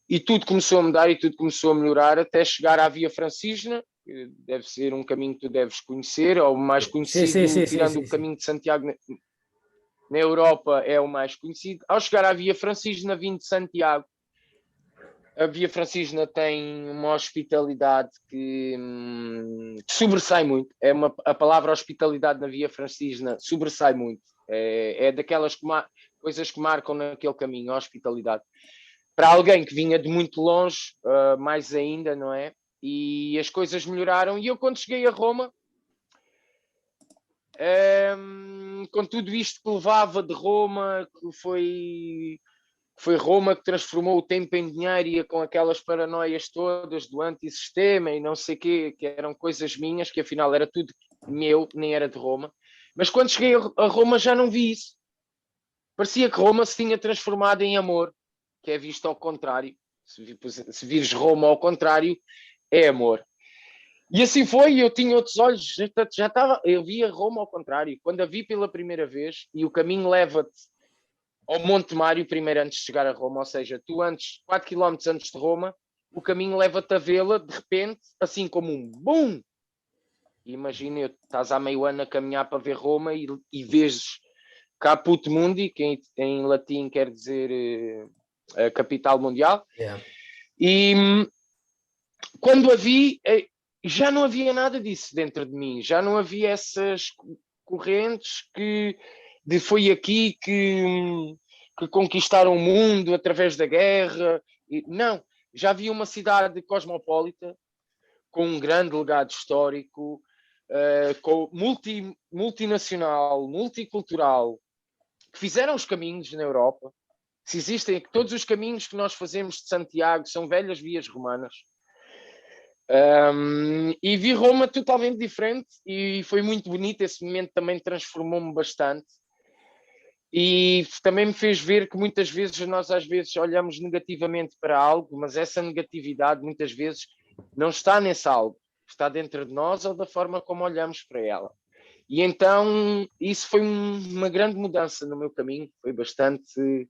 E tudo começou a mudar e tudo começou a melhorar até chegar à Via Francisna, que deve ser um caminho que tu deves conhecer, ou o mais conhecido, tirando o caminho de Santiago na Europa, é o mais conhecido. Ao chegar à Via Francisna, vindo de Santiago, a Via Francisna tem uma hospitalidade que sobressai muito. A palavra hospitalidade na Via Francisna sobressai muito. É daquelas coisas que marcam naquele caminho, a hospitalidade. Para alguém que vinha de muito longe, mais ainda, não é? E as coisas melhoraram. E eu, quando cheguei a Roma, com tudo isto que levava de Roma, que foi Roma que transformou o tempo em dinheiro, e com aquelas paranoias todas do antissistema e não sei o quê, que eram coisas minhas, que afinal era tudo meu, nem era de Roma. Mas quando cheguei a Roma já não vi isso. Parecia que Roma se tinha transformado em amor, que é visto ao contrário. Se vires Roma ao contrário, é amor. E assim foi, eu tinha outros olhos, eu via Roma ao contrário. Quando a vi pela primeira vez, e o caminho leva-te ao Monte Mário primeiro antes de chegar a Roma, ou seja, tu 4 km antes de Roma, o caminho leva-te a vê-la, de repente, assim como um BUM! Imagina, estás há meio ano a caminhar para ver Roma e vês Caput Mundi, que em latim quer dizer a capital mundial. Yeah. E quando a vi, já não havia nada disso dentro de mim, já não havia essas correntes foi aqui que conquistaram o mundo através da guerra. Não, já vi uma cidade cosmopolita, com um grande legado histórico, com multinacional, multicultural, que fizeram os caminhos na Europa. Se existem, todos os caminhos que nós fazemos de Santiago são velhas vias romanas. E vi Roma totalmente diferente e foi muito bonito. Esse momento também transformou-me bastante. E também me fez ver que muitas vezes nós às vezes olhamos negativamente para algo, mas essa negatividade muitas vezes não está nesse algo, está dentro de nós ou da forma como olhamos para ela. E então isso foi uma grande mudança no meu caminho, foi bastante,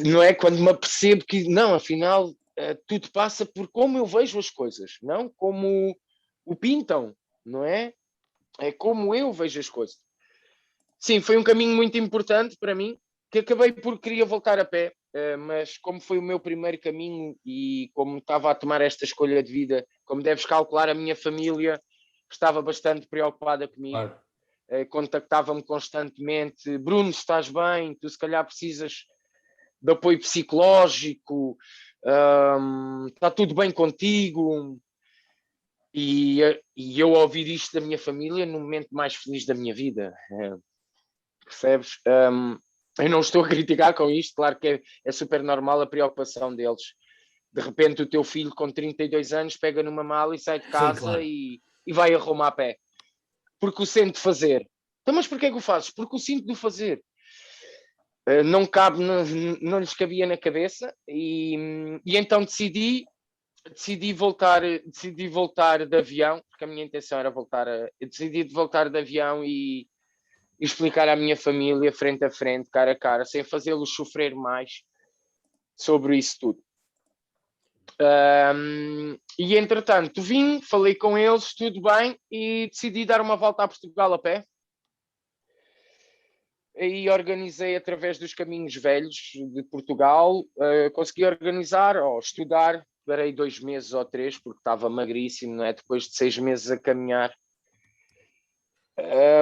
não é? Quando me apercebo que não, afinal tudo passa por como eu vejo as coisas, não como o pintam, não é? É como eu vejo as coisas. Sim, foi um caminho muito importante para mim, que acabei por queria voltar a pé, mas como foi o meu primeiro caminho e como estava a tomar esta escolha de vida, como deves calcular, a minha família estava bastante preocupada comigo, Claro. contactava-me constantemente: Bruno, estás bem? Tu se calhar precisas de apoio psicológico, está tudo bem contigo? E eu ouvir isto da minha família no momento mais feliz da minha vida. Percebes? Eu não estou a criticar com isto, claro que é super normal a preocupação deles. De repente o teu filho com 32 anos pega numa mala e sai de casa. Sim, claro. e vai a Roma a pé. Porque o sente fazer. Então, mas porquê que o fazes? Porque o sinto de fazer. Não cabe, não lhes cabia na cabeça e então decidi voltar de avião, porque a minha intenção era voltar decidi voltar de avião e explicar à minha família frente a frente, cara a cara, sem fazê-los sofrer mais sobre isso tudo. E entretanto vim, falei com eles, tudo bem, e decidi dar uma volta a Portugal a pé. Aí organizei através dos caminhos velhos de Portugal, consegui organizar ou estudar, parei 2 meses ou 3, porque estava magríssimo, não é? Depois de 6 meses a caminhar,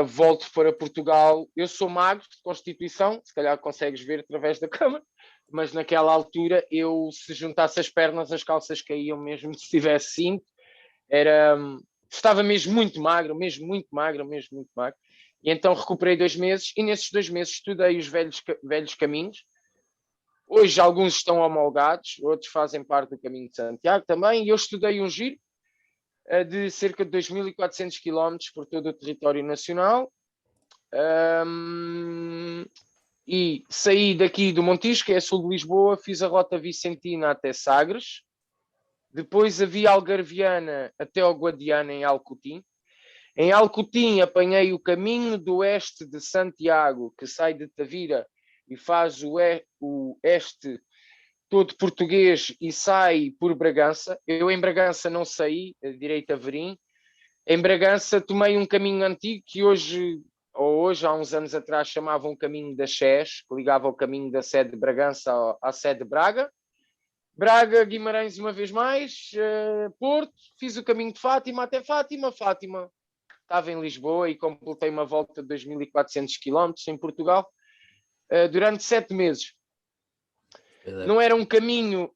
volto para Portugal. Eu sou magro de constituição, se calhar consegues ver através da câmara, mas naquela altura eu, se juntasse as pernas, as calças caíam mesmo se tivesse cinto. Estava mesmo muito magro, mesmo muito magro. E então recuperei 2 meses e nesses 2 meses estudei os velhos caminhos. Hoje alguns estão homologados, outros fazem parte do caminho de Santiago também, e eu estudei um giro de cerca de 2.400 km por todo o território nacional. E saí daqui do Montijo, que é sul de Lisboa, fiz a rota vicentina até Sagres, depois a via algarviana até ao Guadiana, em Alcotim. Em Alcotim apanhei o caminho do oeste de Santiago, que sai de Tavira e faz o oeste todo português e sai por Bragança. Eu em Bragança não saí, direito a Verim. Em Bragança tomei um caminho antigo que hoje, há uns anos atrás, chamavam o caminho da Xés, que ligava o caminho da sede de Bragança à sede de Braga. Braga, Guimarães uma vez mais, Porto, fiz o caminho de Fátima até Fátima. Estava em Lisboa e completei uma volta de 2.400 km em Portugal durante 7 meses. Não era um caminho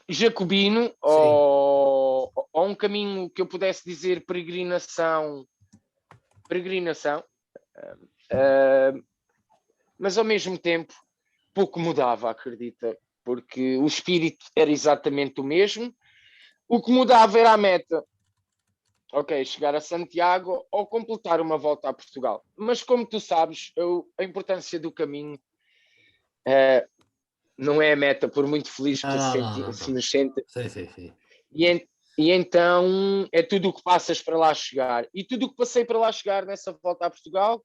jacobino ou um caminho que eu pudesse dizer peregrinação, mas ao mesmo tempo pouco mudava, acredita, porque o espírito era exatamente o mesmo. O que mudava era a meta. Ok, chegar a Santiago ou completar uma volta a Portugal. Mas como tu sabes, a importância do caminho não é a meta, por muito feliz que se nos sente. Sim. E então é tudo o que passas para lá chegar. E tudo o que passei para lá chegar nessa volta a Portugal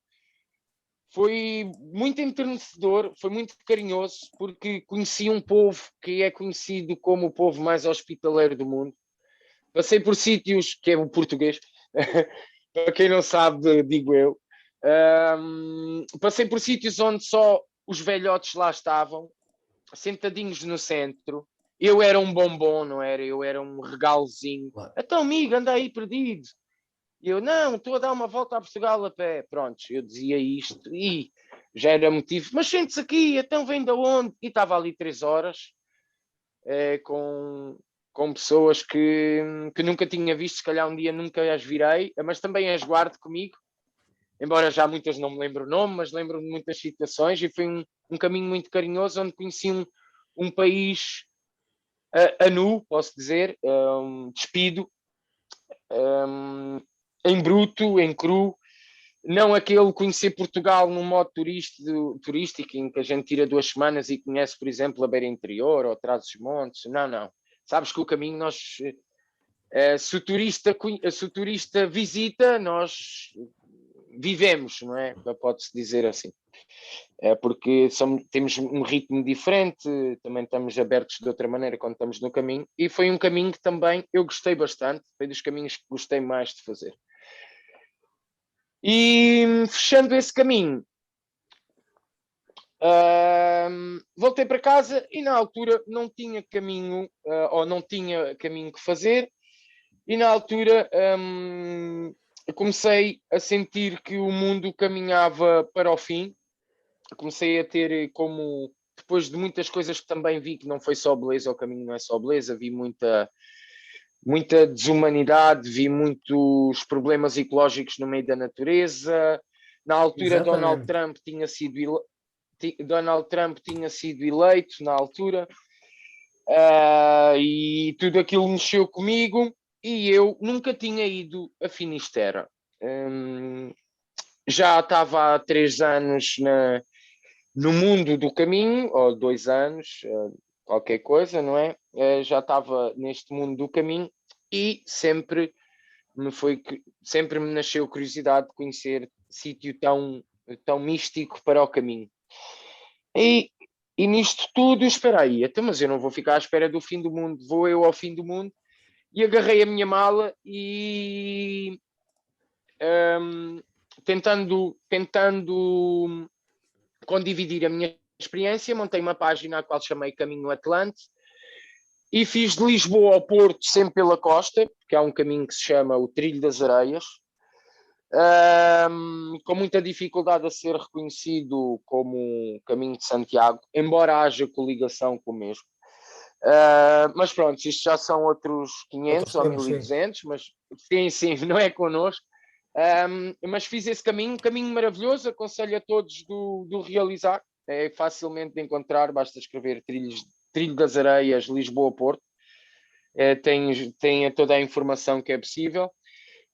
foi muito enternecedor, foi muito carinhoso, porque conheci um povo que é conhecido como o povo mais hospitaleiro do mundo. Passei por sítios, que é o português, para quem não sabe, digo eu. Passei por sítios onde só os velhotes lá estavam, sentadinhos no centro. Eu era um bombom, não era? Eu era um regalozinho. Claro. Então, amigo, anda aí perdido. E eu, não, estou a dar uma volta a Portugal a pé. Pronto, eu dizia isto. E já era motivo, mas sente-se aqui, então vem de onde? E estava ali 3 horas com pessoas que nunca tinha visto, se calhar um dia nunca as virei, mas também as guardo comigo, embora já muitas não me lembro o nome, mas lembro-me de muitas situações, e foi um caminho muito carinhoso, onde conheci um país a nu, posso dizer, despido, em bruto, em cru, não aquele conhecer Portugal num modo turístico, em que a gente tira 2 semanas e conhece, por exemplo, a Beira Interior ou Trás-os-Montes. Não, não. Sabes que o caminho, nós, se o turista visita, nós vivemos, não é? Pode-se dizer assim. Porque temos um ritmo diferente, também estamos abertos de outra maneira quando estamos no caminho, e foi um caminho que também eu gostei bastante, foi dos caminhos que gostei mais de fazer. E fechando esse caminho, voltei para casa e na altura não tinha caminho, ou não tinha caminho que fazer, e na altura comecei a sentir que o mundo caminhava para o fim. Comecei a ter como, depois de muitas coisas que também vi, que não foi só beleza, o caminho não é só beleza, vi muita desumanidade, vi muitos problemas ecológicos no meio da natureza. Na altura, Donald Trump tinha sido eleito, na altura, e tudo aquilo mexeu comigo, e eu nunca tinha ido a Finisterra. Já estava há 3 anos no mundo do caminho, ou 2 anos, qualquer coisa, não é? Já estava neste mundo do caminho, e sempre me nasceu curiosidade de conhecer sítio tão místico para o caminho. E nisto tudo, espera aí, então, mas eu não vou ficar à espera do fim do mundo, vou eu ao fim do mundo. E agarrei a minha mala e tentando condividir a minha experiência, montei uma página a qual chamei Caminho Atlante, e fiz de Lisboa ao Porto sempre pela costa, porque há um caminho que se chama o Trilho das Areias, com muita dificuldade a ser reconhecido como Caminho de Santiago, embora haja coligação com o mesmo. Mas pronto, isto já são outros 500 ou 1200, mas sim, não é connosco. Mas fiz esse caminho, um caminho maravilhoso, aconselho a todos do realizar, é facilmente de encontrar, basta escrever Trilho das Areias, Lisboa-Porto, tem toda a informação que é possível,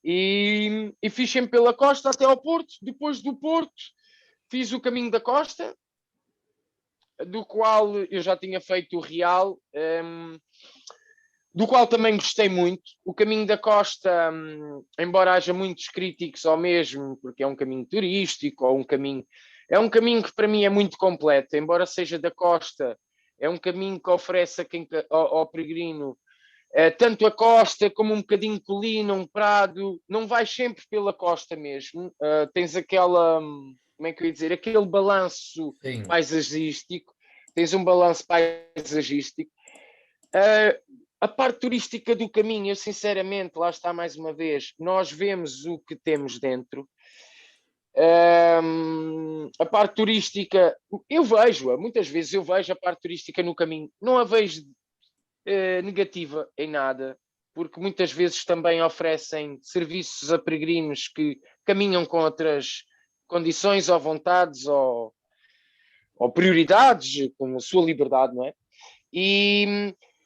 e fiz sempre pela costa até ao Porto. Depois do Porto fiz o caminho da costa, do qual eu já tinha feito o Real, do qual também gostei muito. O caminho da costa, embora haja muitos críticos ao mesmo, porque é um caminho turístico, ou é um caminho que para mim é muito completo, embora seja da costa, é um caminho que oferece ao peregrino tanto a costa como um bocadinho de colina, um prado. Não vais sempre pela costa mesmo, tens aquela, como é que eu ia dizer, aquele balanço paisagístico, tens um balanço paisagístico. A parte turística do caminho, eu sinceramente, lá está mais uma vez, nós vemos o que temos dentro. A parte turística, muitas vezes eu vejo a parte turística no caminho, não a vejo negativa em nada, porque muitas vezes também oferecem serviços a peregrinos que caminham com outras condições ou vontades ou prioridades, como a sua liberdade, não é?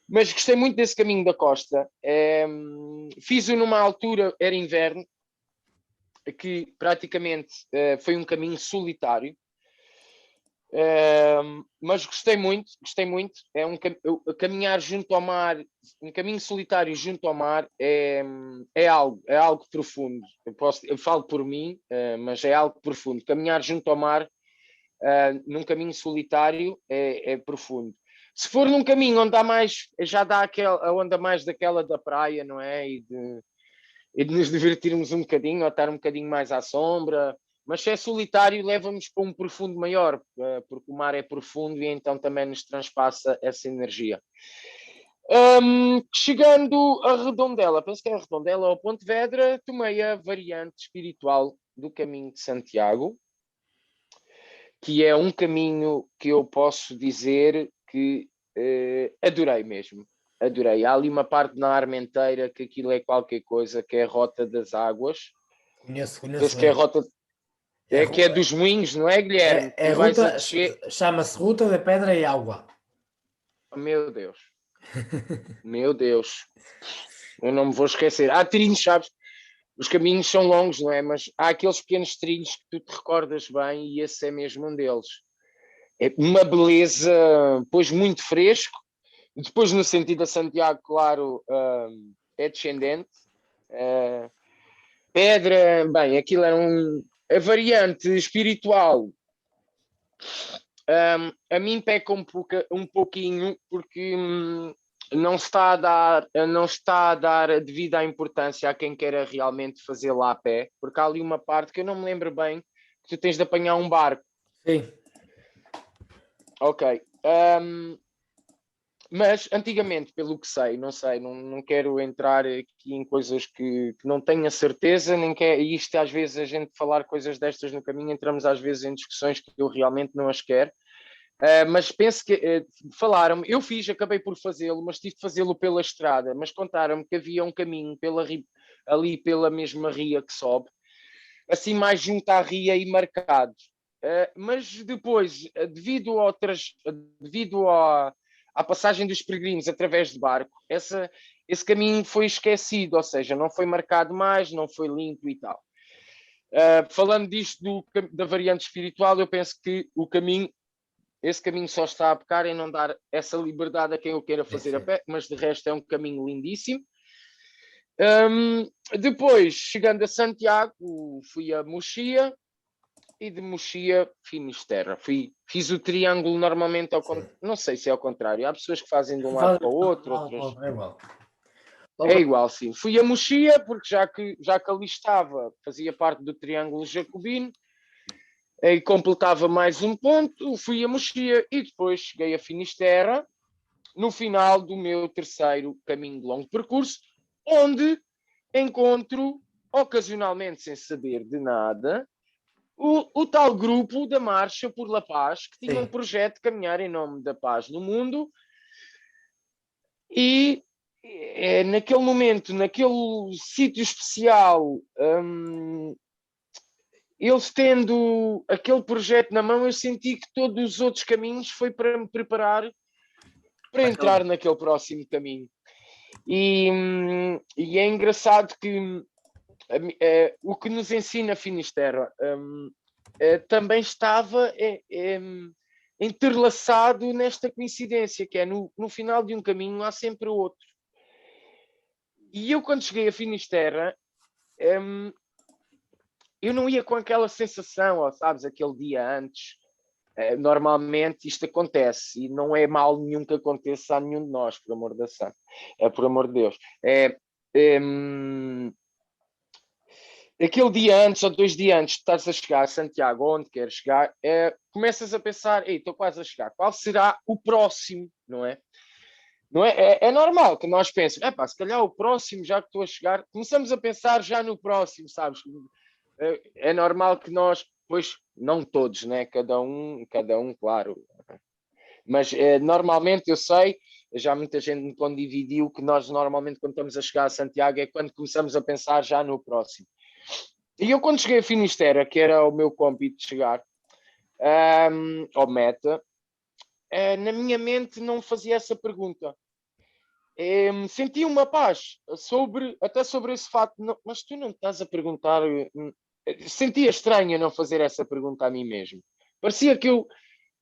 Mas gostei muito desse caminho da costa. Fiz-o numa altura, era inverno, que praticamente foi um caminho solitário, mas gostei muito. É caminhar junto ao mar, um caminho solitário junto ao mar é algo profundo. Eu falo por mim, mas é algo profundo. Caminhar junto ao mar num caminho solitário é profundo. Se for num caminho onde há mais, já dá a onda mais daquela da praia, não é? E de nos divertirmos um bocadinho, ou estar um bocadinho mais à sombra. Mas se é solitário, leva-nos para um profundo maior, porque o mar é profundo e então também nos transpassa essa energia. Chegando a Redondela, penso que é a Redondela ou Pontevedra, tomei a variante espiritual do Caminho de Santiago, que é um caminho que eu posso dizer que adorei mesmo. Adorei. Há ali uma parte na Armenteira que aquilo é qualquer coisa, que é a Rota das Águas. Conheço Penso que é a bem. Rota... que é dos Moinhos, não é, Guilherme? É Tu vais a ruta, descer... chama-se Ruta de Pedra e Água. Oh, meu Deus. Meu Deus. Eu não me vou esquecer. Há trilhos, sabes? Os caminhos são longos, não é? Mas há aqueles pequenos trilhos que tu te recordas bem e esse é mesmo um deles. É uma beleza, pois muito fresco. Depois, no sentido a Santiago, claro, é descendente. Pedra, bem, aquilo era a variante espiritual. A mim peca um pouquinho porque não está a dar a devida importância a quem queira realmente fazê-la a pé, porque há ali uma parte que eu não me lembro bem, que tu tens de apanhar um barco. Sim. Ok. Mas antigamente, pelo que sei, não sei, não quero entrar aqui em coisas que não tenho a certeza, nem quero, e isto às vezes a gente falar coisas destas no caminho, entramos às vezes em discussões que eu realmente não as quero. Mas penso que falaram-me, eu acabei por fazê-lo, mas tive de fazê-lo pela estrada, mas contaram-me que havia um caminho ali pela mesma ria que sobe, assim mais junto à ria e marcado. Mas depois, devido à passagem dos peregrinos através de barco, esse caminho foi esquecido, ou seja, não foi marcado mais, não foi limpo e tal. Falando disto da variante espiritual, eu penso que esse caminho só está a pecar em não dar essa liberdade a quem eu queira fazer a pé, mas de resto é um caminho lindíssimo. Depois, chegando a Santiago, fui a Mochia e de Mochia Finisterra. Fiz o triângulo normalmente não sei se é ao contrário. Há pessoas que fazem de um lado para o outro, outras... É igual. É igual, sim. Fui a Mochia porque já que ali estava, fazia parte do triângulo jacobino, e completava mais um ponto, fui a Mochia e depois cheguei a Finisterra no final do meu terceiro caminho de longo percurso, onde encontro, ocasionalmente sem saber de nada, o tal grupo da Marcha por La Paz, que tinha um projeto de caminhar em nome da paz no mundo, e naquele momento, naquele sítio especial, eles tendo aquele projeto na mão, eu senti que todos os outros caminhos foi para me preparar para entrar naquele próximo caminho. E é engraçado que o que nos ensina Finisterra também estava entrelaçado nesta coincidência, que é no final de um caminho há sempre outro. E eu, quando cheguei a Finisterra, eu não ia com aquela sensação, ou sabes, aquele dia antes. Normalmente isto acontece e não é mal nenhum que aconteça a nenhum de nós, por amor da santa. Por amor de Deus. Aquele dia antes ou 2 dias antes de estás a chegar a Santiago, onde queres chegar, começas a pensar, ei, estou quase a chegar, qual será o próximo, não é? Não é? É normal que nós pensemos, se calhar o próximo, já que estou a chegar, começamos a pensar já no próximo, sabes? É normal que nós, pois, não todos, né? Cada um, claro. Mas normalmente eu sei, já muita gente me condividiu que nós normalmente quando estamos a chegar a Santiago é quando começamos a pensar já no próximo. E eu quando cheguei a Finisterra, que era o meu compito de chegar, ao meta, na minha mente não fazia essa pergunta. Senti uma paz até sobre esse facto, mas tu não estás a perguntar. Sentia estranho não fazer essa pergunta a mim mesmo. Parecia que eu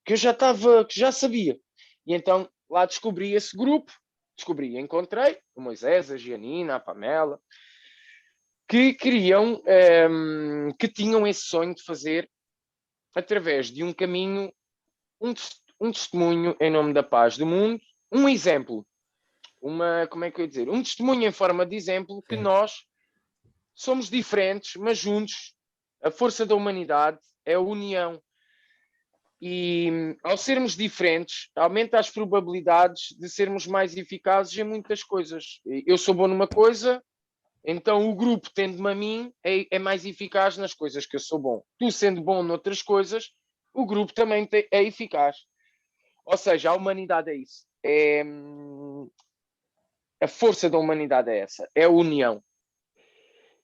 que já sabia. E então lá descobri esse grupo, encontrei o Moisés, a Gianina, a Pamela, que queriam, que tinham esse sonho de fazer através de um caminho, um testemunho em nome da paz do mundo, um exemplo. Como é que eu ia dizer? Um testemunho em forma de exemplo que nós somos diferentes, mas juntos, a força da humanidade é a união. E ao sermos diferentes, aumenta as probabilidades de sermos mais eficazes em muitas coisas. Eu sou bom numa coisa, então o grupo, tendo-me a mim, é mais eficaz nas coisas que eu sou bom. Tu, sendo bom noutras coisas, o grupo também é eficaz. Ou seja, a humanidade é isso. A força da humanidade é essa, é a união.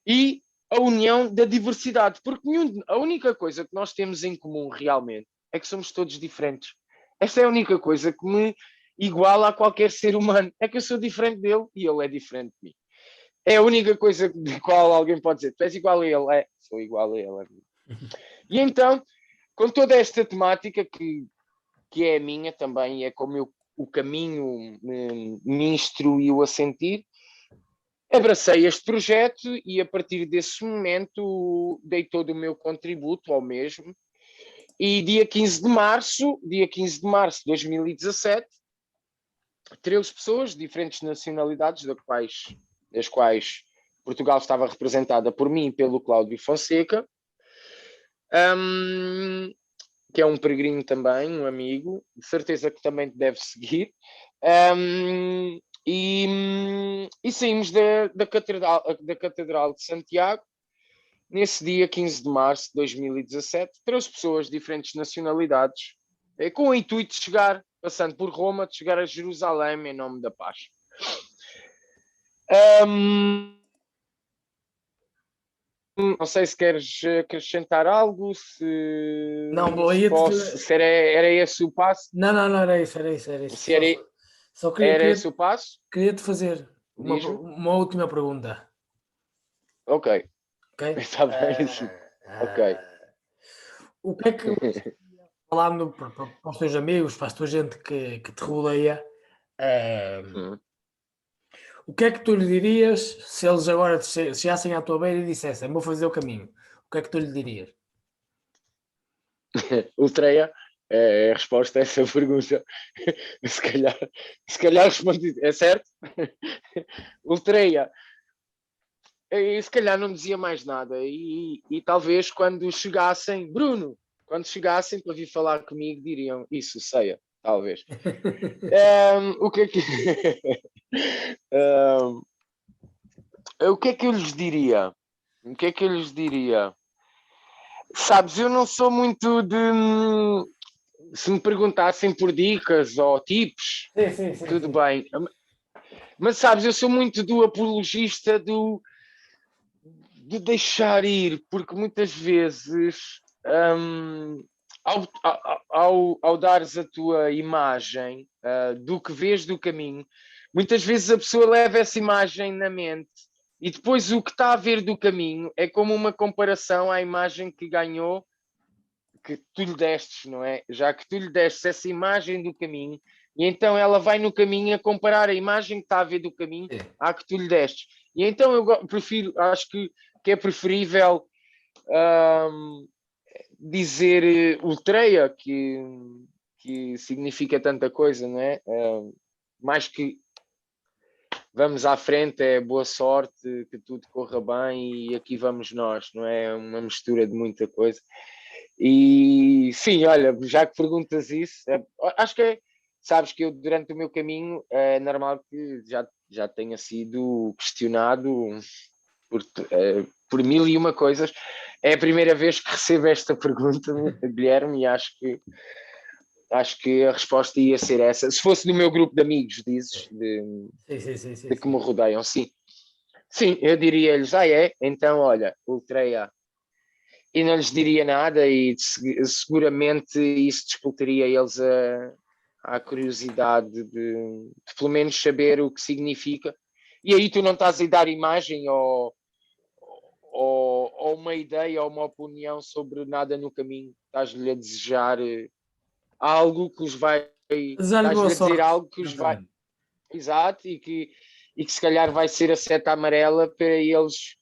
E a união da diversidade, porque a única coisa que nós temos em comum realmente é que somos todos diferentes. Esta é a única coisa que me iguala a qualquer ser humano, é que eu sou diferente dele e ele é diferente de mim. É a única coisa de qual alguém pode dizer, tu és igual a ele, sou igual a ele. E então, com toda esta temática que é a minha também, é como o caminho me instruiu a sentir, abracei este projeto e a partir desse momento dei todo o meu contributo ao mesmo. E dia 15 de março de 2017, 13 pessoas de diferentes nacionalidades, das quais Portugal estava representada por mim e pelo Cláudio Fonseca, que é um peregrino também, um amigo, de certeza que também te deve seguir. E saímos da Catedral de Santiago nesse dia 15 de março de 2017, 13 pessoas de diferentes nacionalidades, com o intuito de chegar, passando por Roma, de chegar a Jerusalém em nome da paz. Não sei se queres acrescentar algo, se era esse o passo. Não, era isso. Só era esse o passo? Queria-te fazer uma última pergunta. Ok. Está bem. Ok. O que é que, falando para os teus amigos, para a tua gente que te rodeia, o que é que tu lhe dirias se eles agora chegassem à tua beira e dissessem, vou fazer o caminho? O que é que tu lhe dirias? Ultreia é a resposta a essa pergunta. Se calhar respondi, é certo? Ultreia. E se calhar não dizia mais nada. E talvez quando chegassem, Bruno, quando chegassem para vir falar comigo, diriam isso, ceia, talvez. O que é que o que é que eu lhes diria? O que é que eu lhes diria? Sabes, eu não sou muito de... Se me perguntassem por dicas ou tips, sim, tudo bem. Mas sabes, eu sou muito do apologista de deixar ir, porque muitas vezes ao dares a tua imagem do que vês do caminho, muitas vezes a pessoa leva essa imagem na mente e depois o que está a ver do caminho é como uma comparação à imagem que ganhou, que tu lhe destes, não é? Já que tu lhe destes essa imagem do caminho, e então ela vai no caminho a comparar a imagem que está a ver do caminho à que tu lhe destes. E então eu prefiro, acho que é preferível dizer ultreia, que significa tanta coisa, não é? Mais que vamos à frente, é boa sorte, que tudo corra bem e aqui vamos nós, não é? Uma mistura de muita coisa. E sim, olha, já que perguntas isso, acho que sabes que eu durante o meu caminho é normal que já tenha sido questionado por mil e uma coisas. É a primeira vez que recebo esta pergunta, Guilherme, e acho que a resposta ia ser essa. Se fosse do meu grupo de amigos, dizes, de que me rodeiam, sim. Sim, eu diria-lhes, então olha, ultreia. E não lhes diria nada e seguramente isso despertaria eles a curiosidade de pelo menos saber o que significa. E aí tu não estás a dar imagem ou uma ideia ou uma opinião sobre nada no caminho. Estás-lhe a desejar algo que os vai... Estás-lhe a dizer algo que os vai... Exato, e que se calhar vai ser a seta amarela para eles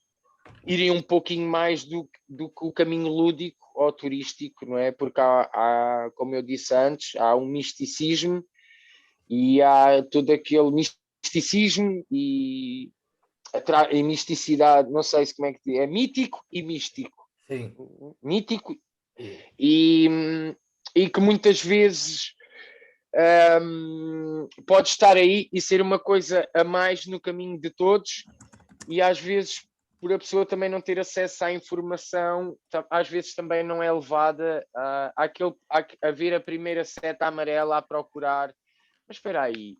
irem um pouquinho mais do que o caminho lúdico ou turístico, não é? Porque há, como eu disse antes, há um misticismo e há todo aquele misticismo e misticidade, não sei se como é que diz, é mítico e místico. Sim. Mítico e que muitas vezes pode estar aí e ser uma coisa a mais no caminho de todos e às vezes por a pessoa também não ter acesso à informação, às vezes também não é levada a ver a primeira seta amarela a procurar. Mas espera aí,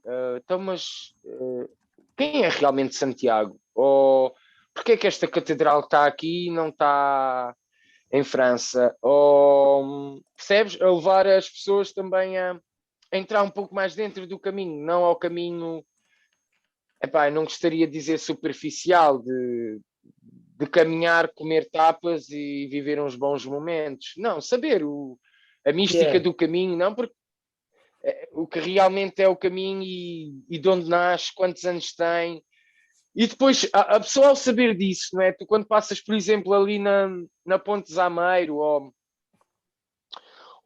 quem é realmente Santiago? Ou porque é que esta catedral está aqui e não está em França? Ou, percebes? A levar as pessoas também a entrar um pouco mais dentro do caminho, não ao caminho, epá, não gostaria de dizer superficial, de caminhar, comer tapas e viver uns bons momentos. Não, saber a mística do caminho, não, porque o que realmente é o caminho e de onde nasce, quantos anos tem. E depois, a pessoa ao saber disso, não é? Tu quando passas, por exemplo, ali na Ponte Zameiro, ou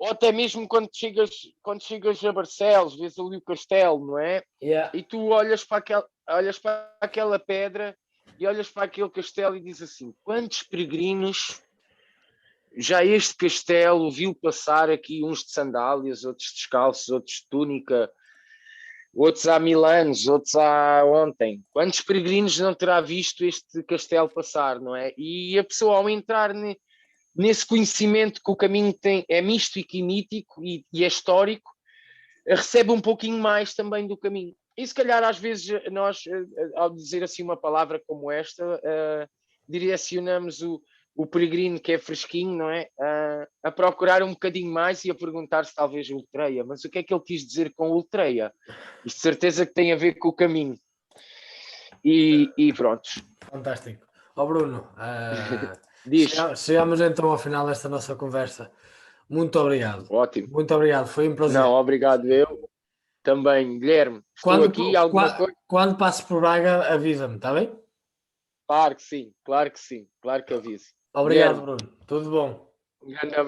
até mesmo quando chegas a Barcelos, vês ali o castelo, não é? Yeah. E tu olhas para aquela pedra e olhas para aquele castelo e dizes assim, quantos peregrinos já este castelo viu passar aqui, uns de sandálias, outros descalços, outros de túnica, outros há 1000 anos, outros há ontem. Quantos peregrinos não terá visto este castelo passar, não é? E a pessoa, ao entrar nesse conhecimento que o caminho tem, é místico e mítico e é histórico, recebe um pouquinho mais também do caminho. E se calhar às vezes nós, ao dizer assim uma palavra como esta, direcionamos o peregrino que é fresquinho, não é? A procurar um bocadinho mais e a perguntar-se talvez ultreia. Mas o que é que ele quis dizer com ultreia? Isto de certeza que tem a ver com o caminho. E pronto. Fantástico. Ó Bruno, Diz. chegamos então ao final desta nossa conversa. Muito obrigado. Ótimo. Muito obrigado, foi um prazer. Não, obrigado eu. Também, Guilherme, estou aqui, alguma coisa? Quando passes por Braga, avisa-me, está bem? Claro que sim, claro que sim, claro que aviso. Obrigado, Guilherme, Bruno. Tudo bom. um grande abraço.